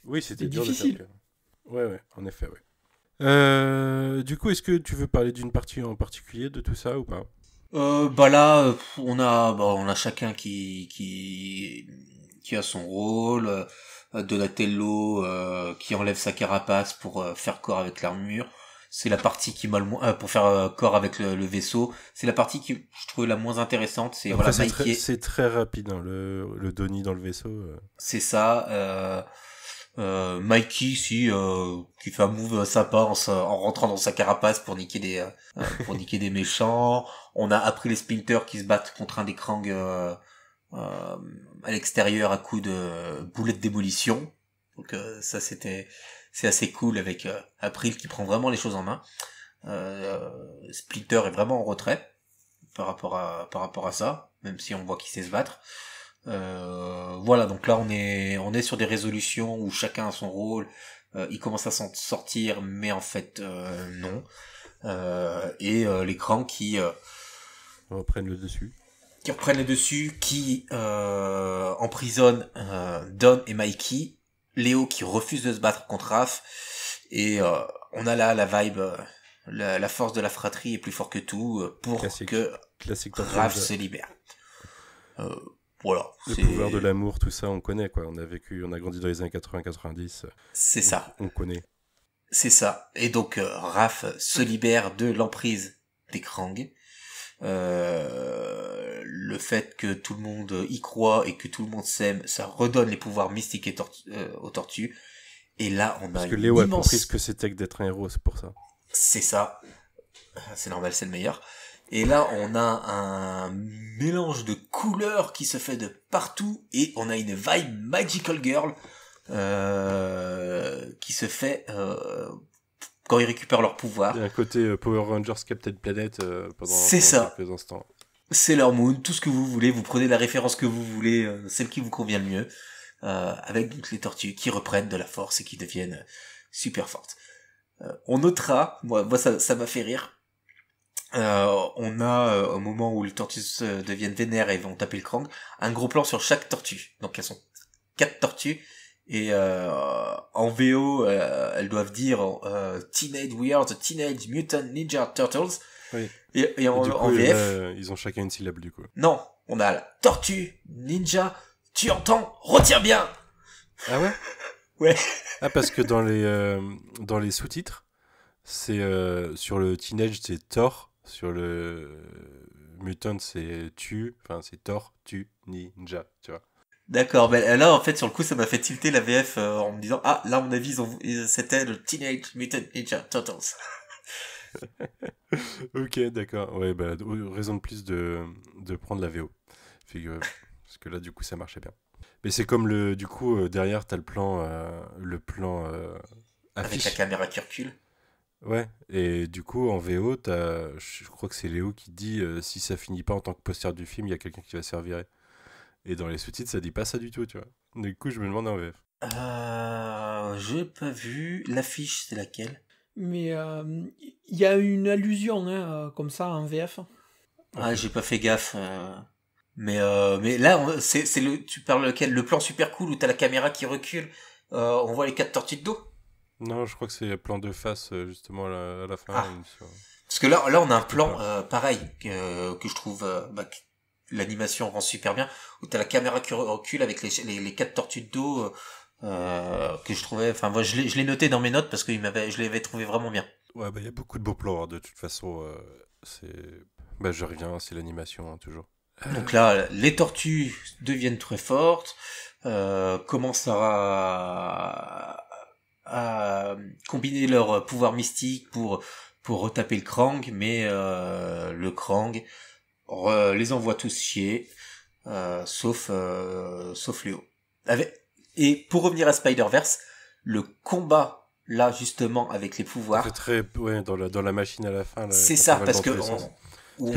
Speaker 4: Oui, c'était dur
Speaker 5: difficile.
Speaker 4: de faire pire. Ouais, en effet, ouais. Du coup, est-ce que tu veux parler d'une partie en particulier de tout ça ou pas?
Speaker 6: Là, on a chacun qui a son rôle. Donatello qui enlève sa carapace pour faire corps avec l'armure. C'est la partie qui m'a le moins pour faire corps avec le vaisseau. C'est la partie qui je trouve la moins intéressante. C'est
Speaker 4: après,
Speaker 6: voilà,
Speaker 4: c'est très rapide, hein, le Donnie dans le vaisseau.
Speaker 6: C'est ça. Mikey qui fait un move sympa en rentrant dans sa carapace pour niquer des méchants. On a après les Splinter qui se battent contre un des Krang à l'extérieur à coups de boulettes de démolition. Donc ça c'est assez cool avec April qui prend vraiment les choses en main. Splinter est vraiment en retrait par rapport à ça, même si on voit qu'il sait se battre. Voilà, donc là on est sur des résolutions où chacun a son rôle. Il commence à s'en sortir, mais en fait non. Et les Krang qui
Speaker 4: reprennent le dessus.
Speaker 6: Qui emprisonnent Don et Mikey. Léo qui refuse de se battre contre Raph. Et on a là la vibe, la force de la fratrie est plus fort que tout pour que Raph se libère. Voilà.
Speaker 4: Le pouvoir de l'amour, tout ça, on connaît, quoi. On a grandi dans les années 80-90.
Speaker 6: C'est ça.
Speaker 4: On connaît.
Speaker 6: C'est ça. Et donc, Raph se libère de l'emprise des Krang. Le fait que tout le monde y croit et que tout le monde s'aime, ça redonne les pouvoirs mystiques aux tortues. Et là, on a
Speaker 4: parce que Léo a compris ce que c'était que d'être un héros, c'est pour ça.
Speaker 6: C'est ça. C'est normal, c'est le meilleur. Et là, on a un mélange de couleurs qui se fait de partout et on a une vibe Magical Girl qui se fait quand ils récupèrent leur pouvoir.
Speaker 4: Il y a un côté Power Rangers Captain Planet pendant quelques instants.
Speaker 6: Sailor Moon, tout ce que vous voulez, vous prenez la référence que vous voulez, celle qui vous convient le mieux, avec toutes les tortues qui reprennent de la force et qui deviennent super fortes. On notera, moi ça m'a fait rire. On a au moment où les tortues deviennent vénères et vont taper le Krang, un gros plan sur chaque tortue. Donc elles sont 4 tortues et en VO elles doivent dire we are the Teenage Mutant Ninja Turtles.
Speaker 4: Oui.
Speaker 6: Et en
Speaker 4: coup,
Speaker 6: VF
Speaker 4: ils ont chacun une syllabe du coup.
Speaker 6: Non, on a la tortue ninja. Tu entends? Retiens bien.
Speaker 4: Ah ouais.
Speaker 6: Ouais.
Speaker 4: Ah parce que dans les sous-titres, c'est sur le Teenage c'est Thor, sur le Mutant c'est c'est Thor, ninja, tu vois.
Speaker 6: D'accord, mais là en fait sur le coup ça m'a fait tilter la VF en me disant là à mon avis c'était le Teenage Mutant Ninja Turtles.
Speaker 4: Ok, d'accord. Ouais, bah, raison de plus de prendre la VO. Figurez-vous. Parce que là, du coup, ça marchait bien. Mais c'est comme du coup, derrière, t'as le plan
Speaker 6: Avec la
Speaker 4: affiche.
Speaker 6: caméra qui recule.
Speaker 4: Ouais, et du coup, en VO, je crois que c'est Léo qui dit si ça finit pas en tant que poster du film, il y a quelqu'un qui va se faire virer. Et dans les sous-titres, ça dit pas ça du tout, tu vois. Du coup, je me demande en VF.
Speaker 6: J'ai pas vu. L'affiche, c'est laquelle?
Speaker 5: Mais il y a une allusion comme ça en VF.
Speaker 6: Ah, j'ai pas fait gaffe. Mais là, tu parles lequel? Le plan super cool où t'as la caméra qui recule. On voit les 4 tortues de dos.
Speaker 4: Non, je crois que c'est plan de face, justement, à la fin.
Speaker 6: Ah. Parce que là, on a un plan pareil que je trouve que l'animation rend super bien, où t'as la caméra qui recule avec les 4 tortues de dos que je trouvais. Enfin, moi, je l'ai noté dans mes notes parce que je l'avais trouvé vraiment bien.
Speaker 4: Ouais, bah il y a beaucoup de beaux plans, hein, de toute façon. Bah je reviens, c'est l'animation, hein, toujours.
Speaker 6: Donc là, les tortues deviennent très fortes, commencent à combiner leurs pouvoirs mystiques pour retaper le Krang, mais le Krang les envoie tous chier, sauf Léo. Et pour revenir à Spider-Verse, le combat là justement avec les pouvoirs,
Speaker 4: ça fait très dans la machine à la fin là,
Speaker 6: c'est ça, parce que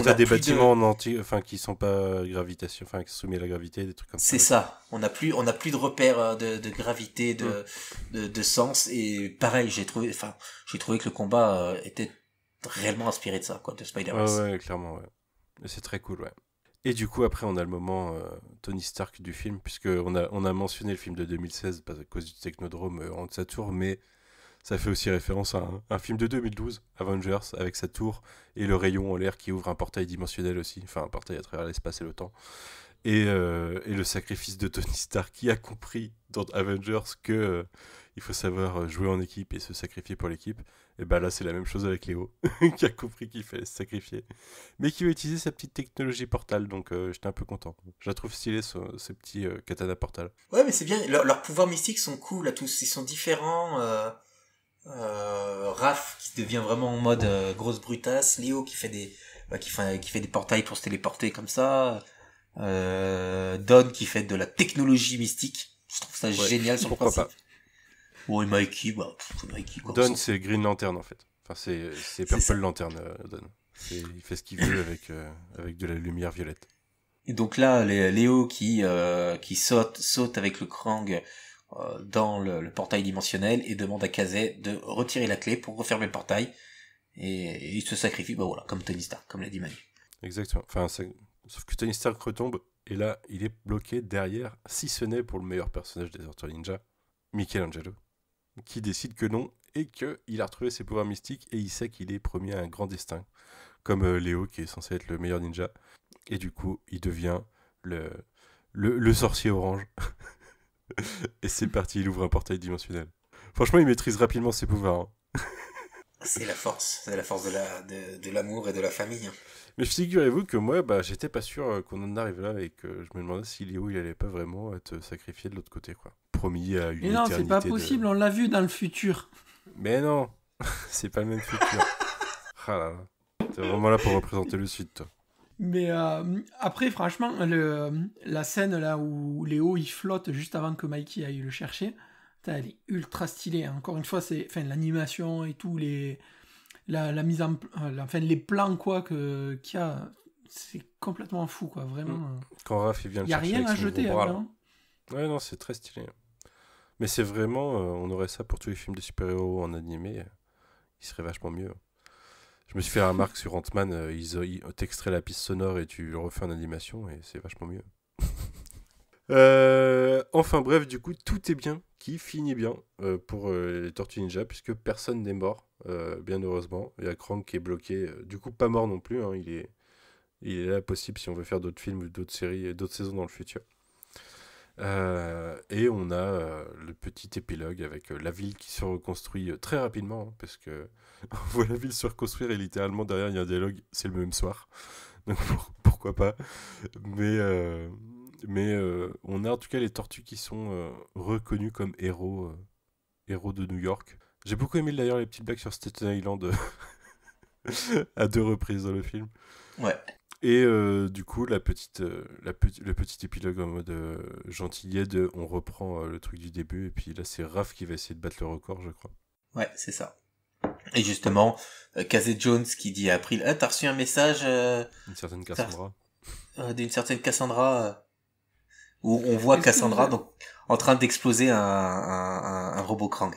Speaker 4: t'as des bâtiments en anti, enfin qui sont pas gravitation, enfin qui sont soumis à la gravité, des trucs comme ça.
Speaker 6: C'est ça. On n'a plus de repères de gravité, de sens, et pareil, j'ai trouvé que le combat était réellement inspiré de ça, quoi, de Spider-Verse.
Speaker 4: Ouais, clairement, ouais. Et c'est très cool, ouais. Et du coup, après, on a le moment Tony Stark du film, puisque on a mentionné le film de 2016 à cause du Technodrome en haut de sa tour, mais ça fait aussi référence à un film de 2012, Avengers, avec sa tour et le rayon en l'air qui ouvre un portail dimensionnel aussi, enfin un portail à travers l'espace et le temps. Et le sacrifice de Tony Stark qui a compris dans Avengers que il faut savoir jouer en équipe et se sacrifier pour l'équipe. Et bah là c'est la même chose avec Léo qui a compris qu'il fallait se sacrifier, mais qui va utiliser sa petite technologie portal. Donc j'étais un peu content. Je la trouve stylée ce petit katana portal.
Speaker 6: Ouais, mais c'est bien. Leurs pouvoirs mystiques sont cool à tous. Ils sont différents. Raph qui devient vraiment en mode grosse brutasse. Léo qui fait des portails pour se téléporter comme ça. Don qui fait de la technologie mystique. Je trouve ça génial sur le principe. Pas. Ouais, Mikey, Mikey quoi.
Speaker 4: Don c'est Green Lantern en fait. Enfin c'est Purple Lantern, Don. Il fait ce qu'il veut avec de la lumière violette.
Speaker 6: Et donc là, Léo qui saute avec le Krang dans le portail dimensionnel et demande à Kazé de retirer la clé pour refermer le portail. Et il se sacrifie, voilà, comme Tony Stark, comme l'a dit Manu.
Speaker 4: Exactement. Enfin, sauf que Tony Stark retombe et là, il est bloqué derrière, si ce n'est pour le meilleur personnage des Tortues Ninja, Michelangelo, qui décide que non et qu'il a retrouvé ses pouvoirs mystiques et il sait qu'il est promis à un grand destin, comme Léo qui est censé être le meilleur ninja. Et du coup, il devient le sorcier orange. Et c'est parti, il ouvre un portail dimensionnel. Franchement, il maîtrise rapidement ses pouvoirs. Hein.
Speaker 6: C'est la force de l'amour et de la famille.
Speaker 4: Mais figurez-vous que moi, j'étais pas sûr qu'on en arrive là et que je me demandais si Léo, il allait pas vraiment être sacrifié de l'autre côté, quoi. Promis à une éternité.
Speaker 5: Mais non, c'est pas possible, on l'a vu dans le futur.
Speaker 4: Mais non, c'est pas le même futur. Ah là là, t'es vraiment là pour représenter le Sud, toi.
Speaker 5: Mais après, franchement, la scène là où Léo il flotte juste avant que Mikey aille le chercher, elle est ultra stylée. Encore une fois, c'est l'animation et tout, la mise en les plans quoi qu'il y a, c'est complètement fou quoi, vraiment.
Speaker 4: Quand Raph il vient le chercher,
Speaker 5: il y a rien à jeter vraiment.
Speaker 4: Ouais, non, c'est très stylé. Mais c'est vraiment, on aurait ça pour tous les films de super-héros en animé, il serait vachement mieux. Je me suis fait la remarque sur Ant-Man, ils t'extraient la piste sonore et tu le refais en animation et c'est vachement mieux. Enfin bref, du coup, tout est bien, qui finit bien pour les Tortues Ninja, puisque personne n'est mort, bien heureusement. Il y a Krang qui est bloqué, du coup pas mort non plus, hein, il est là possible si on veut faire d'autres films ou d'autres séries, d'autres saisons dans le futur. Et on a le petit épilogue avec la ville qui se reconstruit très rapidement, hein, parce que on voit la ville se reconstruire et littéralement derrière il y a un dialogue, c'est le même soir. Donc pourquoi pas. Mais on a en tout cas les tortues qui sont reconnues comme héros de New York. J'ai beaucoup aimé d'ailleurs les petites blagues sur Staten Island à 2 reprises dans le film.
Speaker 6: Ouais.
Speaker 4: Et du coup, le petit épilogue en mode gentillet de on reprend le truc du début, et puis là, c'est Raph qui va essayer de battre le record, je crois.
Speaker 6: Ouais, c'est ça. Et justement, Casey Jones qui dit à April, t'as reçu un message
Speaker 4: Une certaine Cassandra.
Speaker 6: D'une certaine Cassandra, où on voit Cassandra donc en train d'exploser un robot Krang.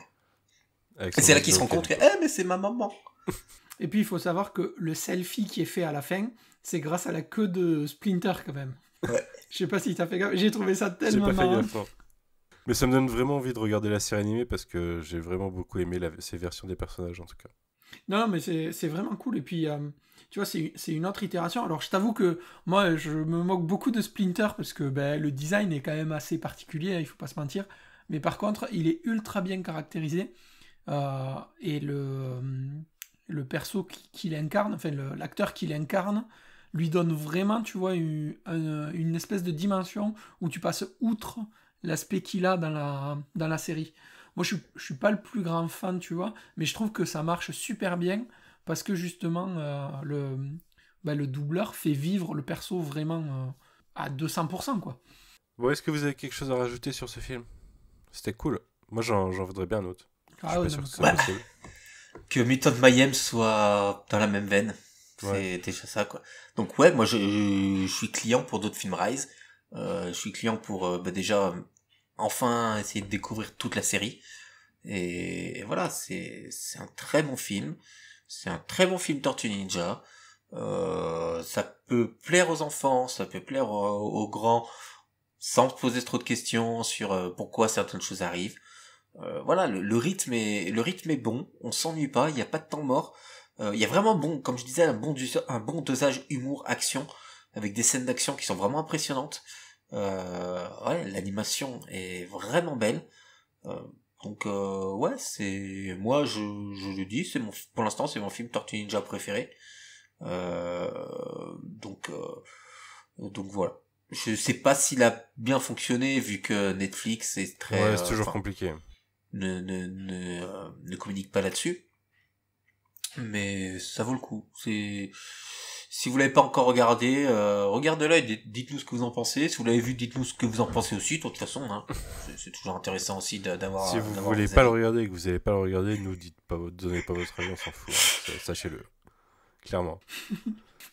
Speaker 6: Et c'est là qu'ils se rendent compte que mais c'est ma maman.
Speaker 5: Et puis il faut savoir que le selfie qui est fait à la fin, c'est grâce à la queue de Splinter quand même.
Speaker 6: Ouais.
Speaker 5: Je sais pas si t'as fait gaffe, j'ai trouvé ça tellement marrant.
Speaker 4: Mais ça me donne vraiment envie de regarder la série animée parce que j'ai vraiment beaucoup aimé ces versions des personnages en tout cas.
Speaker 5: Non, mais c'est vraiment cool. Et puis, tu vois, c'est une autre itération. Alors, je t'avoue que moi, je me moque beaucoup de Splinter parce que le design est quand même assez particulier, il faut pas se mentir. Mais par contre, il est ultra bien caractérisé. Et le perso qu'il incarne, enfin, l'acteur qu'il incarne, lui donne vraiment, tu vois, une espèce de dimension où tu passes outre l'aspect qu'il a dans la série. Moi, je suis pas le plus grand fan, tu vois, mais je trouve que ça marche super bien parce que justement, le doubleur fait vivre le perso vraiment à 200%, quoi.
Speaker 4: Bon, est-ce que vous avez quelque chose à rajouter sur ce film ? C'était cool. Moi, j'en voudrais bien un autre. Je suis pas sûr que c'est possible.
Speaker 6: Que Mutant Mayhem soit dans la même veine. C'est déjà ça, quoi. Donc, ouais, moi, je suis client pour d'autres films Rise. Je suis client pour, déjà, enfin, essayer de découvrir toute la série. Et voilà, c'est un très bon film. C'est un très bon film Tortue Ninja. Ça peut plaire aux enfants, ça peut plaire aux grands, sans se poser trop de questions sur pourquoi certaines choses arrivent. Voilà, le rythme est bon, on s'ennuie pas, il y a pas de temps mort. Il y a vraiment comme je disais, un bon dosage humour action avec des scènes d'action qui sont vraiment impressionnantes. L'animation est vraiment belle. Donc moi je le dis, pour l'instant c'est mon film Tortue Ninja préféré. Donc voilà. Je sais pas s'il a bien fonctionné vu que Netflix est très.
Speaker 4: Ouais, c'est toujours compliqué.
Speaker 6: Ne communique pas là-dessus. Mais ça vaut le coup. Si vous l'avez pas encore regardé, regardez-le et dites-nous ce que vous en pensez. Si vous l'avez vu, dites-nous ce que vous en pensez aussi. De toute façon, hein, c'est toujours intéressant aussi d'avoir.
Speaker 4: Si vous voulez pas le regarder et que vous n'allez pas le regarder, nous donnez pas votre avis, on s'en fout. Hein. Sachez-le, clairement.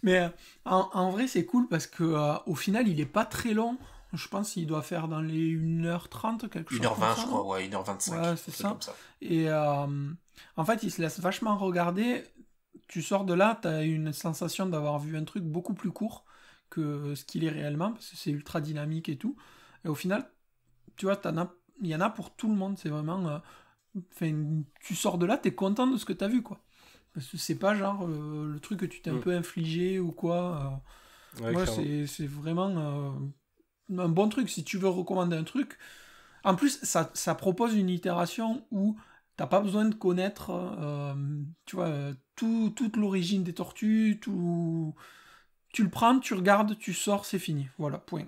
Speaker 5: Mais en vrai, c'est cool parce que au final, il est pas très long. Je pense qu'il doit faire dans les 1h30, quelque chose.
Speaker 6: 1h20, je crois, 1h25.
Speaker 5: Ouais, c'est ça. Et en fait, il se laisse vachement regarder. Tu sors de là, t'as une sensation d'avoir vu un truc beaucoup plus court que ce qu'il est réellement, parce que c'est ultra dynamique et tout. Et au final, tu vois, il y en a pour tout le monde. C'est vraiment... tu sors de là, t'es content de ce que t'as vu, quoi. Parce que c'est pas genre le truc que tu t'es un peu infligé ou quoi. Moi, c'est vraiment un bon truc. Si tu veux recommander un truc... En plus, ça propose une itération où t'as pas besoin de connaître tu vois, toute l'origine des tortues, tout... Tu le prends, tu regardes, tu sors, c'est fini. Voilà, point.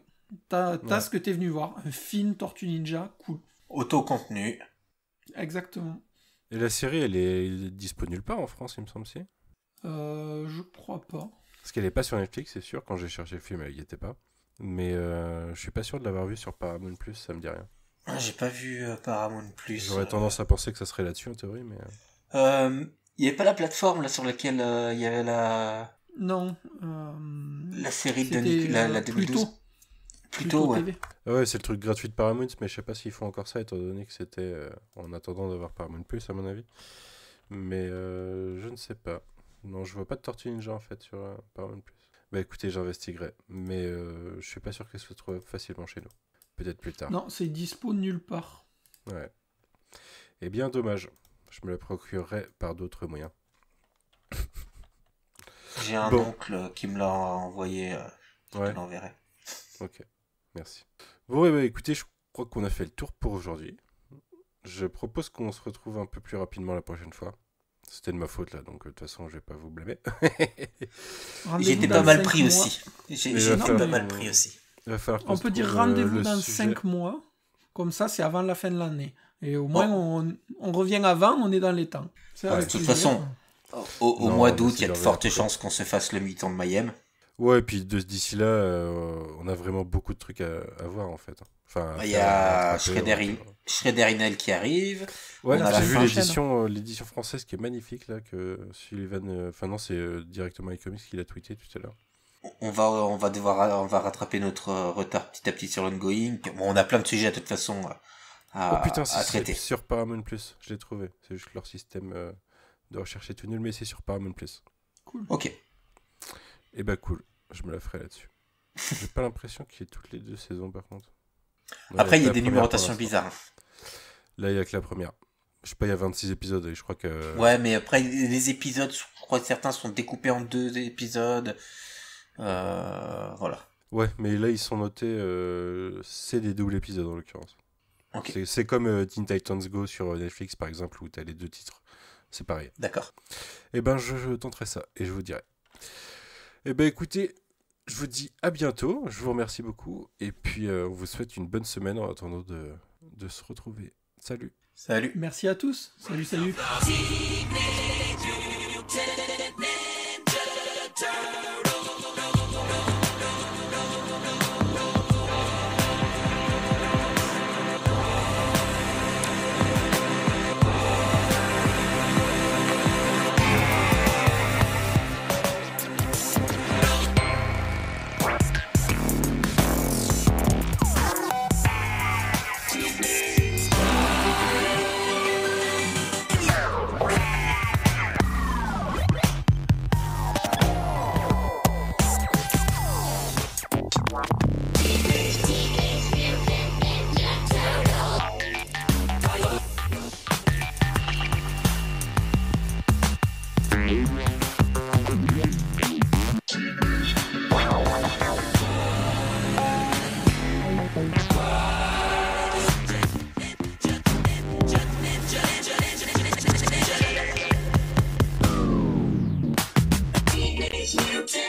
Speaker 5: T'as ce que t'es venu voir. Un film Tortue Ninja, cool.
Speaker 6: Auto-contenu.
Speaker 5: Exactement.
Speaker 4: Et la série, elle est disponible nulle part en France, il me semble, si
Speaker 5: je crois pas.
Speaker 4: Parce qu'elle est pas sur Netflix, c'est sûr. Quand j'ai cherché le film, elle y était pas. Mais je suis pas sûr de l'avoir vu sur Paramount+, ça me dit rien.
Speaker 6: J'ai pas vu Paramount+.
Speaker 4: J'aurais tendance à penser que ça serait là-dessus, en théorie, mais...
Speaker 6: Il y avait pas la plateforme là sur laquelle il y avait la...
Speaker 5: Non.
Speaker 6: La série de Nicolas, la 2012. Plutôt, ouais.
Speaker 5: TV.
Speaker 4: Ouais, c'est le truc gratuit de Paramount, mais je sais pas s'ils font encore ça, étant donné que c'était en attendant d'avoir Paramount+, à mon avis. Mais je ne sais pas. Non, je vois pas de Tortue Ninja, en fait, sur Paramount+. Bah écoutez, j'investiguerai. Mais je suis pas sûr qu'elle se trouve facilement chez nous. Peut-être plus tard.
Speaker 5: Non, c'est dispo nulle part.
Speaker 4: Ouais. Eh bien, dommage. Je me la procurerai par d'autres moyens.
Speaker 6: J'ai un oncle qui me l'a envoyé. Je te l'enverrai.
Speaker 4: Ok, merci. Bon, écoutez, je crois qu'on a fait le tour pour aujourd'hui. Je propose qu'on se retrouve un peu plus rapidement la prochaine fois. C'était de ma faute là, donc de toute façon, je vais pas vous blâmer.
Speaker 6: J'étais pas mal pris aussi. J'ai pas mal pris aussi.
Speaker 5: On peut dire rendez-vous dans 5 mois. Comme ça, c'est avant la fin de l'année. Et au moins, on revient avant, on est dans les temps.
Speaker 6: De toute façon, Au mois d'août, il y a de fortes chances qu'on se fasse le Mutant de Mayhem.
Speaker 4: Ouais, et puis d'ici là, on a vraiment beaucoup de trucs à voir en fait. Enfin,
Speaker 6: il y a Shredder Inel qui arrive.
Speaker 4: Ouais, j'ai vu l'édition française qui est magnifique là, que Sullivan. Enfin non, c'est directement iComics qui l'a tweeté tout à l'heure.
Speaker 6: On va rattraper notre retard petit à petit sur l'ongoing. Bon, on a plein de sujets de toute façon à traiter.
Speaker 4: C'est sur Paramount+, je l'ai trouvé. C'est juste leur système de recherche est tout nul, mais c'est sur Paramount+.
Speaker 6: Cool. Ok.
Speaker 4: Et bah cool, je me la ferai là-dessus. J'ai pas l'impression qu'il y ait toutes les 2 saisons par contre.
Speaker 6: Non, après, il y a des numérotations bizarres.
Speaker 4: Là, il y a que la première. Je sais pas, il y a 26 épisodes et je crois que...
Speaker 6: Ouais, mais après, les épisodes, je crois que certains sont découpés en 2 épisodes. Voilà.
Speaker 4: Ouais, mais là, ils sont notés... c'est des doubles épisodes en l'occurrence.
Speaker 6: Okay.
Speaker 4: C'est comme Teen Titans Go sur Netflix, par exemple, où t'as les 2 titres. C'est pareil.
Speaker 6: D'accord.
Speaker 4: Et ben, je tenterai ça et je vous dirai. Et ben, écoutez... Je vous dis à bientôt, je vous remercie beaucoup, et puis on vous souhaite une bonne semaine en attendant de se retrouver. Salut.
Speaker 6: Salut.
Speaker 5: Merci à tous. Salut, salut.
Speaker 3: Mutant